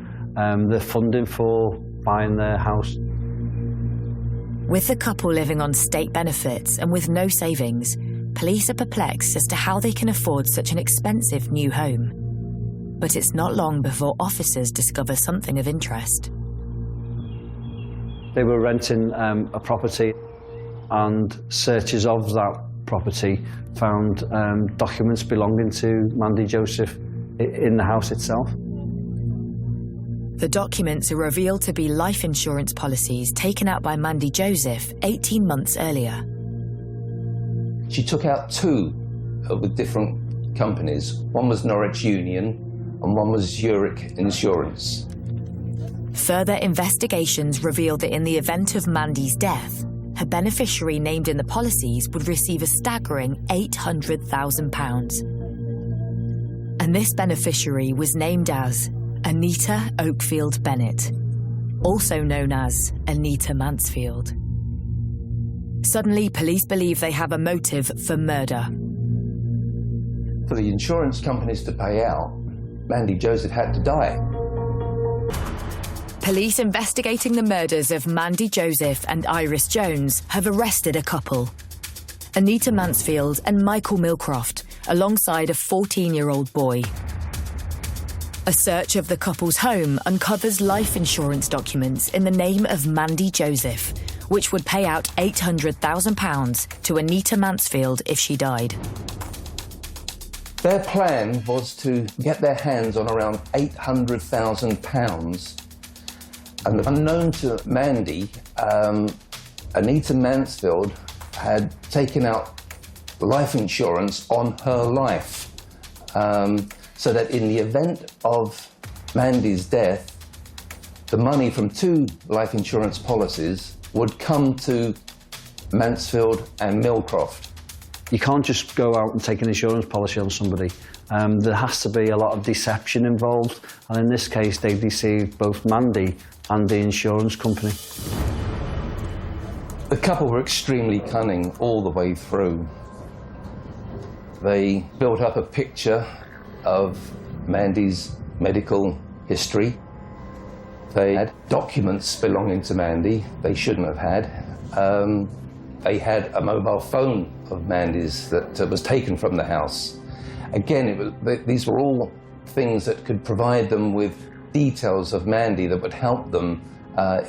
the funding for buying their house. With the couple living on state benefits and with no savings, police are perplexed as to how they can afford such an expensive new home. But it's not long before officers discover something of interest. They were renting a property, and searches of that property found documents belonging to Mandy Joseph in the house itself. The documents are revealed to be life insurance policies taken out by Mandy Joseph 18 months earlier. She took out two with different companies. One was Norwich Union and one was Zurich Insurance. Further investigations revealed that in the event of Mandy's death, her beneficiary named in the policies would receive a staggering £800,000. And this beneficiary was named as Anita Oakfield Bennett, also known as Anita Mansfield. Suddenly, police believe they have a motive for murder. For the insurance companies to pay out, Mandy Joseph had to die. Police investigating the murders of Mandy Joseph and Iris Jones have arrested a couple, Anita Mansfield and Michael Milcroft, alongside a 14-year-old boy. A search of the couple's home uncovers life insurance documents in the name of Mandy Joseph, which would pay out £800,000 to Anita Mansfield if she died. Their plan was to get their hands on around £800,000. And unknown to Mandy, Anita Mansfield had taken out life insurance on her life, so that in the event of Mandy's death, the money from two life insurance policies would come to Mansfield and Milcroft. You can't just go out and take an insurance policy on somebody. There has to be a lot of deception involved, and in this case they deceived both Mandy and the insurance company. The couple were extremely cunning all the way through. They built up a picture of Mandy's medical history. They had documents belonging to Mandy they shouldn't have had. They had a mobile phone of Mandy's that was taken from the house. Again, these were all things that could provide them with details of Mandy that would help them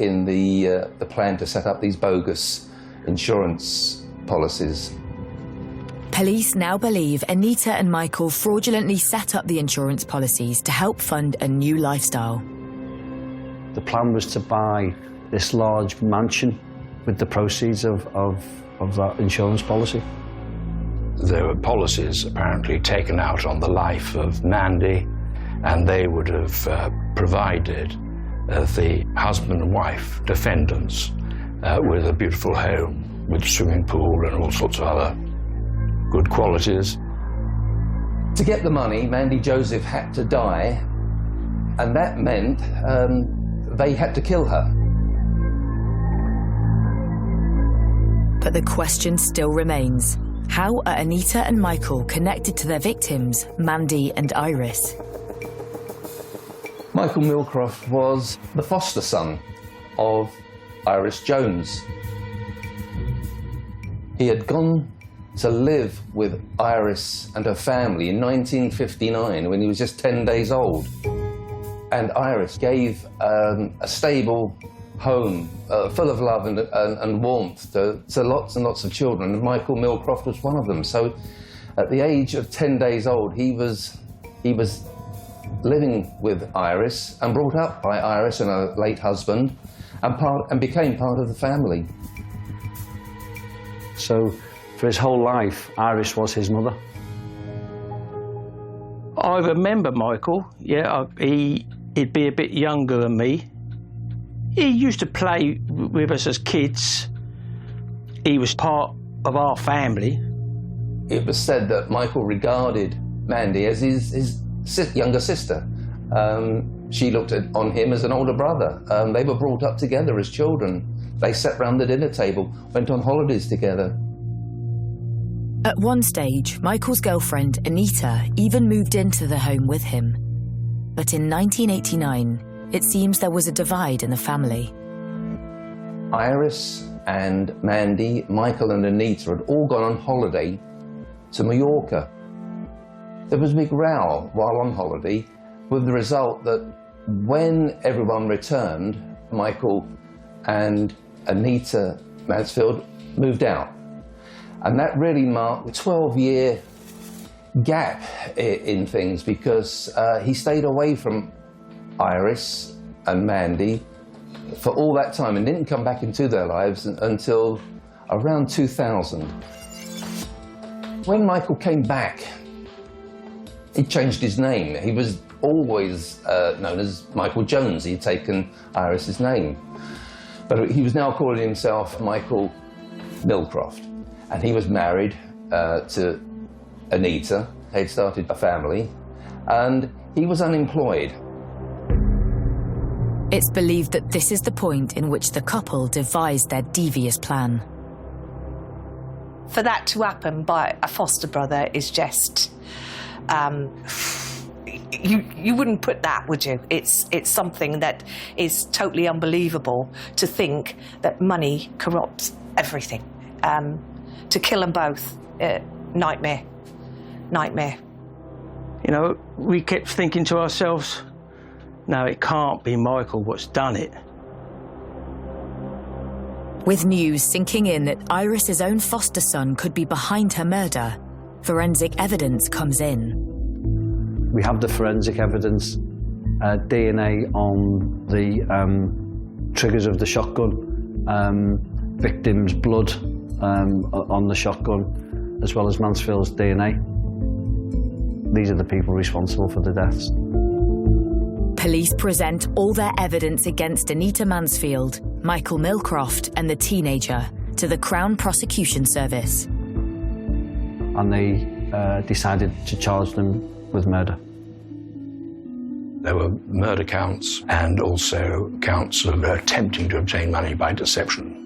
in the plan to set up these bogus insurance policies. Police now believe Anita and Michael fraudulently set up the insurance policies to help fund a new lifestyle. The plan was to buy this large mansion with the proceeds of that insurance policy. There were policies apparently taken out on the life of Mandy, and they would have provided the husband and wife defendants with a beautiful home with swimming pool and all sorts of other good qualities. To get the money, Mandy Joseph had to die, and that meant they had to kill her. But the question still remains. How are Anita and Michael connected to their victims, Mandy and Iris? Michael Milcroft was the foster son of Iris Jones. He had gone to live with Iris and her family in 1959 when he was just 10 days old. And Iris gave a stable home full of love and warmth to lots and lots of children, and Michael Milcroft was one of them. So at the age of 10 days old, he was living with Iris and brought up by Iris and her late husband, and became part of the family. So for his whole life, Iris was his mother. I remember Michael, yeah, he'd be a bit younger than me. He used to play with us as kids. He was part of our family. It was said that Michael regarded Mandy as his younger sister. She looked on him as an older brother. They were brought up together as children. They sat round the dinner table, went on holidays together. At one stage, Michael's girlfriend, Anita, even moved into the home with him. But in 1989, it seems there was a divide in the family. Iris and Mandy, Michael and Anita had all gone on holiday to Mallorca. There was a big row while on holiday, with the result that when everyone returned, Michael and Anita Mansfield moved out. And that really marked a 12-year gap in things, because he stayed away from Iris and Mandy for all that time and didn't come back into their lives until around 2000. When Michael came back, he changed his name. He was always known as Michael Jones. He'd taken Iris's name. But he was now calling himself Michael Milcroft. And he was married to Anita. They'd started a family. And he was unemployed. It's believed that this is the point in which the couple devised their devious plan. For that to happen by a foster brother is just... you wouldn't put that, would you? It's something that is totally unbelievable, to think that money corrupts everything. To kill them both, nightmare. Nightmare. You know, we kept thinking to ourselves, no, it can't be Michael what's done it. With news sinking in that Iris's own foster son could be behind her murder, forensic evidence comes in. We have the forensic evidence, DNA on the triggers of the shotgun, victim's blood on the shotgun, as well as Mansfield's DNA. These are the people responsible for the deaths. Police present all their evidence against Anita Mansfield, Michael Milcroft and the teenager to the Crown Prosecution Service. And they decided to charge them with murder. There were murder counts and also counts of attempting to obtain money by deception.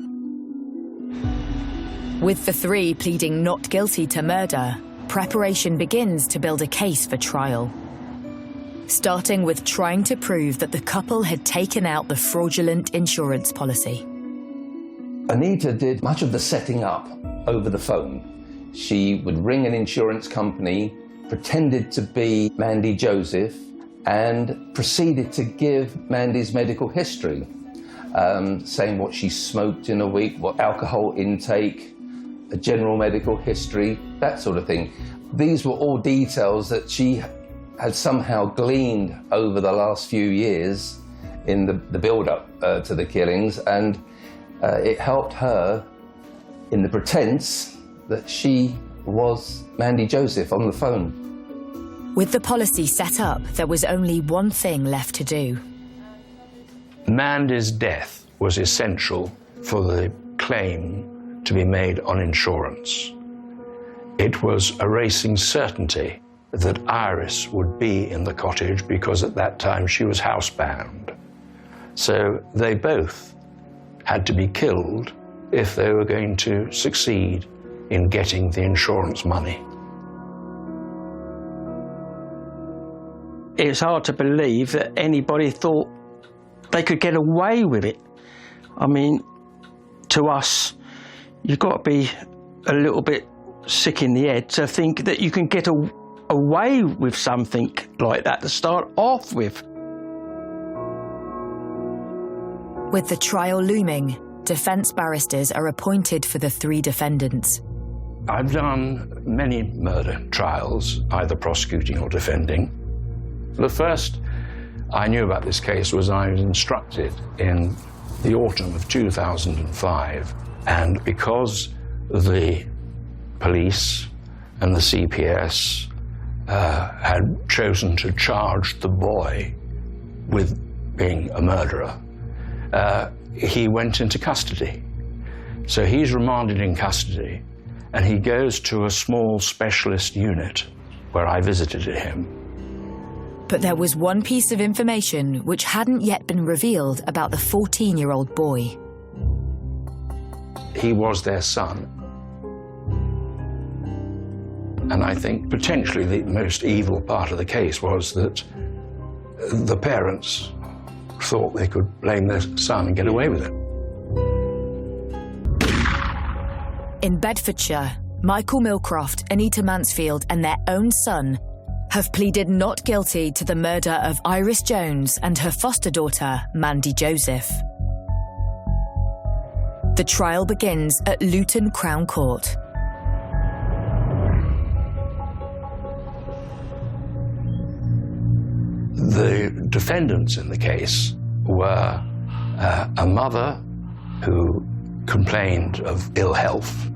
With the three pleading not guilty to murder, preparation begins to build a case for trial. Starting with trying to prove that the couple had taken out the fraudulent insurance policy. Anita did much of the setting up over the phone. She would ring an insurance company, pretended to be Mandy Joseph, and proceeded to give Mandy's medical history, saying what she smoked in a week, what alcohol intake, a general medical history, that sort of thing. These were all details that she had somehow gleaned over the last few years in the build-up to the killings, and it helped her in the pretense that she was Mandy Joseph on the phone. With the policy set up, there was only one thing left to do. Mandy's death was essential for the claim to be made on insurance. It was erasing certainty that Iris would be in the cottage, because at that time she was housebound. So they both had to be killed if they were going to succeed in getting the insurance money. It's hard to believe that anybody thought they could get away with it. I mean, to us, you've got to be a little bit sick in the head to think that you can get away with something like that to start off with. With the trial looming, defence barristers are appointed for the three defendants. I've done many murder trials, either prosecuting or defending. The first I knew about this case was I was instructed in the autumn of 2005, and because the police and the CPS had chosen to charge the boy with being a murderer, he went into custody. So he's remanded in custody, and he goes to a small specialist unit where I visited him. But there was one piece of information which hadn't yet been revealed about the 14-year-old boy. He was their son. And I think potentially the most evil part of the case was that the parents thought they could blame their son and get away with it. In Bedfordshire, Michael Millcroft, Anita Mansfield and their own son have pleaded not guilty to the murder of Iris Jones and her foster daughter, Mandy Joseph. The trial begins at Luton Crown Court. The defendants in the case were a mother who complained of ill health,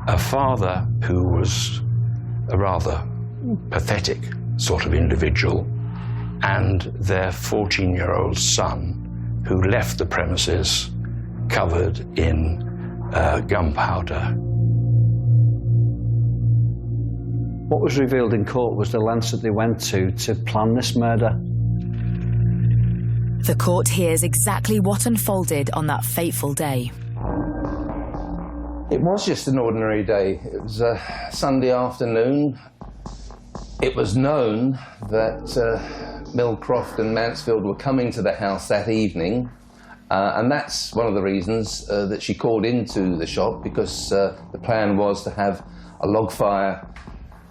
a father who was a rather pathetic sort of individual, and their 14-year-old son who left the premises covered in gunpowder. What was revealed in court was the lengths that they went to plan this murder. The court hears exactly what unfolded on that fateful day. It was just an ordinary day. It was a Sunday afternoon. It was known that Millcroft and Mansfield were coming to the house that evening, and that's one of the reasons that she called into the shop, because the plan was to have a log fire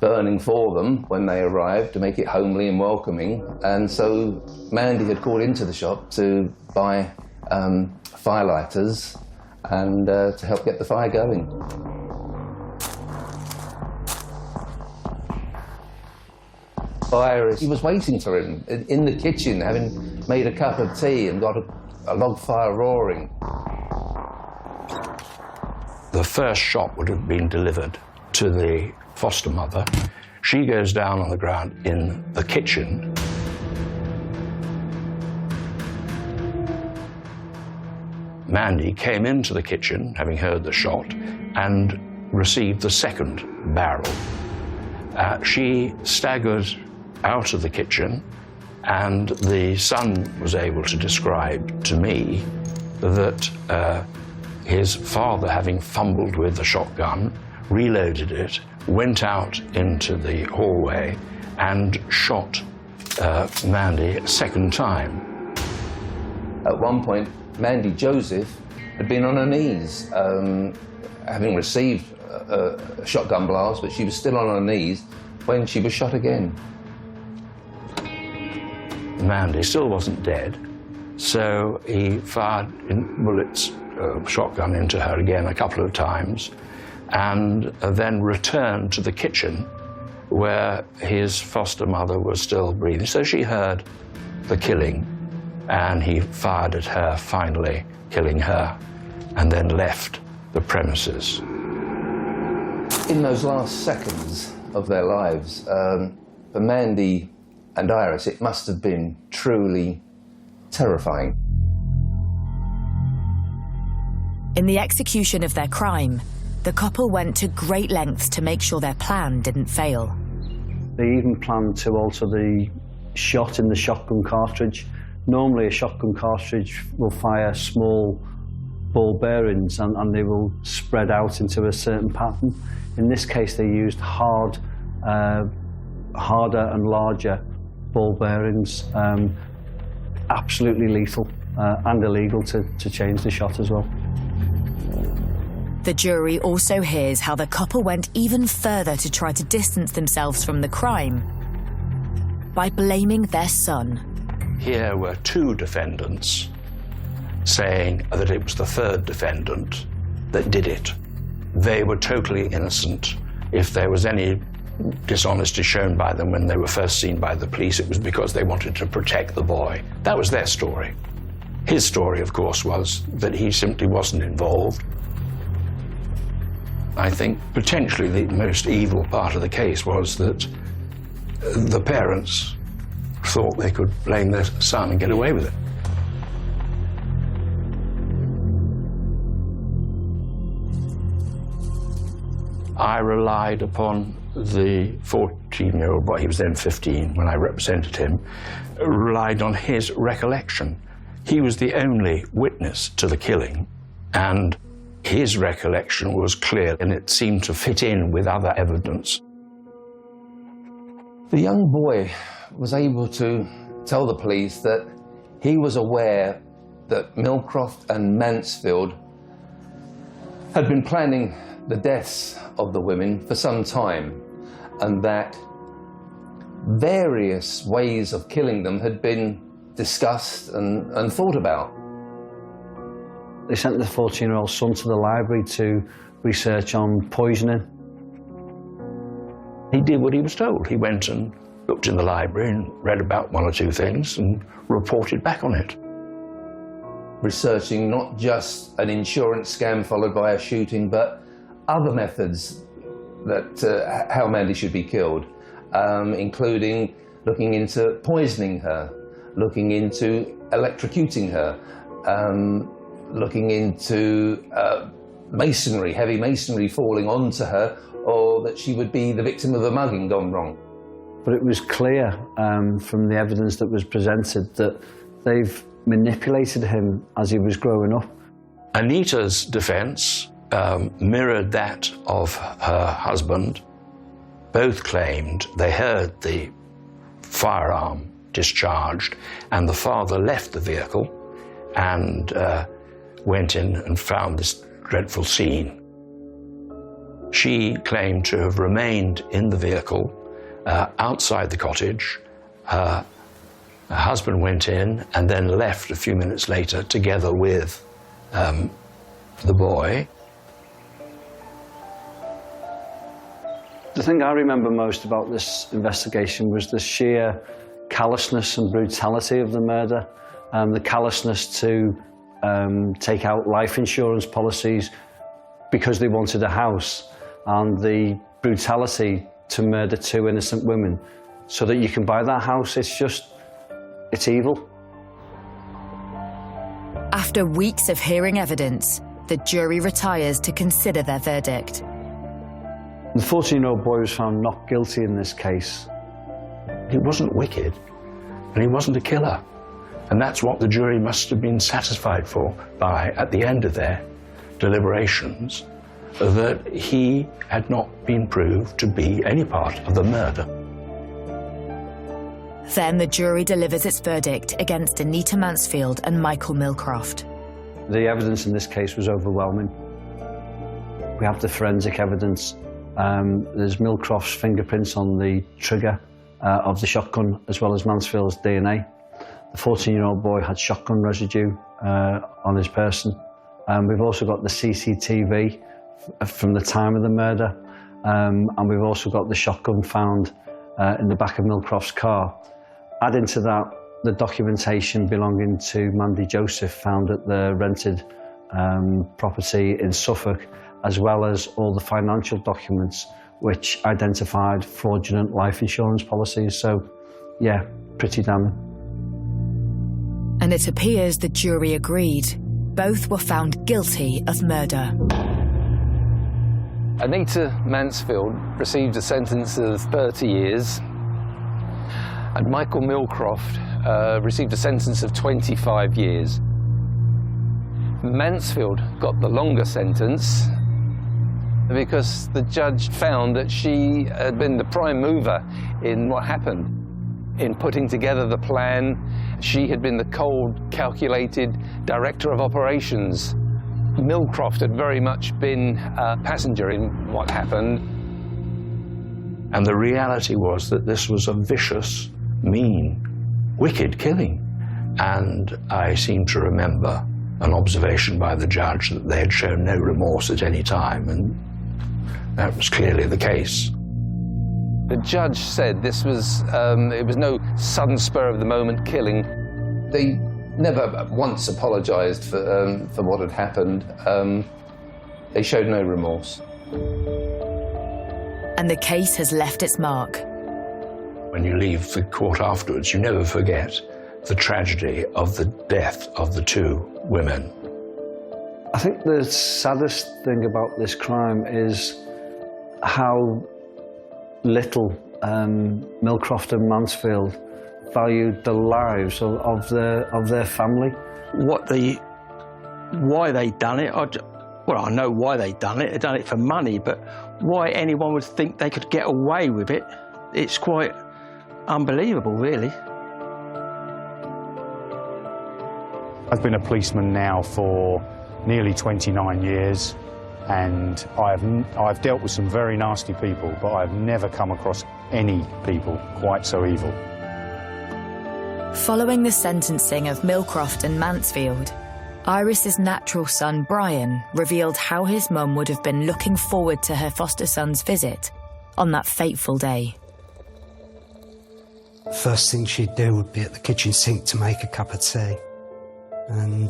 burning for them when they arrived to make it homely and welcoming. And so Mandy had called into the shop to buy firelighters and to help get the fire going. Iris, he was waiting for him in the kitchen, having made a cup of tea and got a log fire roaring. The first shot would have been delivered to the foster mother. She goes down on the ground in the kitchen. Mandy came into the kitchen, having heard the shot, and received the second barrel. She staggered out of the kitchen, and the son was able to describe to me that his father, having fumbled with the shotgun, reloaded it, went out into the hallway and shot Mandy a second time. At one point, Mandy Joseph had been on her knees, having received a shotgun blast, but she was still on her knees when she was shot again. Mandy still wasn't dead, so he fired bullets, shotgun into her again a couple of times, and then returned to the kitchen where his foster mother was still breathing. So she heard the killing, and he fired at her, finally killing her, and then left the premises. In those last seconds of their lives, for Mandy and Iris, it must have been truly terrifying. In the execution of their crime, the couple went to great lengths to make sure their plan didn't fail. They even planned to alter the shot in the shotgun cartridge. Normally a shotgun cartridge will fire small ball bearings and they will spread out into a certain pattern. In this case they used harder and larger ball bearings, absolutely lethal and illegal to change the shot as well. The jury also hears how the couple went even further to try to distance themselves from the crime by blaming their son. Here were two defendants saying that it was the third defendant that did it. They were totally innocent. If there was any dishonesty shown by them when they were first seen by the police, it was because they wanted to protect the boy. That was their story. His story, of course, was that he simply wasn't involved. I think potentially the most evil part of the case was that the parents thought they could blame their son and get away with it. I relied upon the 14-year-old boy, he was then 15 when I represented him, relied on his recollection. He was the only witness to the killing, and His recollection was clear, and it seemed to fit in with other evidence. The young boy was able to tell the police that he was aware that Millcroft and Mansfield had been planning the deaths of the women for some time, and that various ways of killing them had been discussed and thought about. They sent the 14-year-old son to the library to research on poisoning. He did what he was told. He went and looked in the library and read about one or two things and reported back on it. Researching not just an insurance scam followed by a shooting, but other methods that how Mandy should be killed, including looking into poisoning her, looking into electrocuting her, looking into masonry, heavy masonry falling onto her, or that she would be the victim of a mugging gone wrong. But it was clear from the evidence that was presented that they've manipulated him as he was growing up. Anita's defense mirrored that of her husband. Both claimed they heard the firearm discharged, and the father left the vehicle and went in and found this dreadful scene. She claimed to have remained in the vehicle outside the cottage. Her husband went in and then left a few minutes later together with the boy. The thing I remember most about this investigation was the sheer callousness and brutality of the murder, the callousness to take out life insurance policies because they wanted a house, and the brutality to murder two innocent women so that you can buy that house. It's evil. After weeks of hearing evidence, the jury retires to consider their verdict. The 14-year-old boy was found not guilty in this case. He wasn't wicked, and he wasn't a killer. And that's what the jury must have been satisfied by at the end of their deliberations, that he had not been proved to be any part of the murder. Then the jury delivers its verdict against Anita Mansfield and Michael Millcroft. The evidence in this case was overwhelming. We have the forensic evidence. There's Millcroft's fingerprints on the trigger of the shotgun, as well as Mansfield's DNA. The 14-year-old boy had shotgun residue on his person. We've also got the CCTV from the time of the murder, and we've also got the shotgun found in the back of Millcroft's car. Adding to that, the documentation belonging to Mandy Joseph found at the rented property in Suffolk, as well as all the financial documents which identified fraudulent life insurance policies. So, yeah, pretty damning. And it appears the jury agreed. Both were found guilty of murder. Anita Mansfield received a sentence of 30 years, and Michael Millcroft received a sentence of 25 years. Mansfield got the longer sentence because the judge found that she had been the prime mover in what happened, in putting together the plan. She had been the cold, calculated director of operations. Millcroft had very much been a passenger in what happened. And the reality was that this was a vicious, mean, wicked killing. And I seem to remember an observation by the judge that they had shown no remorse at any time, and that was clearly the case. The judge said this was, it was no sudden spur-of-the-moment killing. They never once apologised for what had happened. They showed no remorse. And the case has left its mark. When you leave the court afterwards, you never forget the tragedy of the death of the two women. I think the saddest thing about this crime is how little Millcroft and Mansfield valued the lives of their family. Why they done it, Well, I know why they'd done it. They'd done it for money, but why anyone would think they could get away with it, it's quite unbelievable, really. I've been a policeman now for nearly 29 years, and I've dealt with some very nasty people, but I've never come across any people quite so evil. Following the sentencing of Millcroft and Mansfield, Iris's natural son, Brian, revealed how his mum would have been looking forward to her foster son's visit on that fateful day. First thing she'd do would be at the kitchen sink to make a cup of tea. And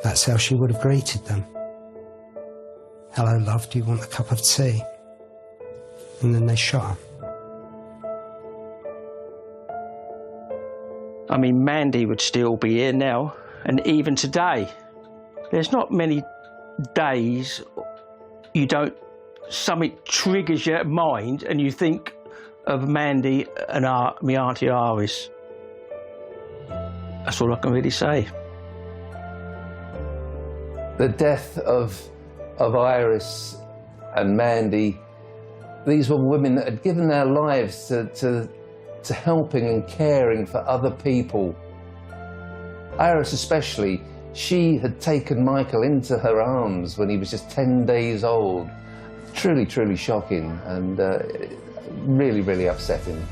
that's how she would have greeted them. Hello, love, do you want a cup of tea? And then they shot her. I mean, Mandy would still be here now, and even today. There's not many days something triggers your mind and you think of Mandy and my Auntie Iris. That's all I can really say. The death of Iris and Mandy, these were women that had given their lives to helping and caring for other people. Iris especially, she had taken Michael into her arms when he was just 10 days old. Truly, truly shocking and really, really upsetting.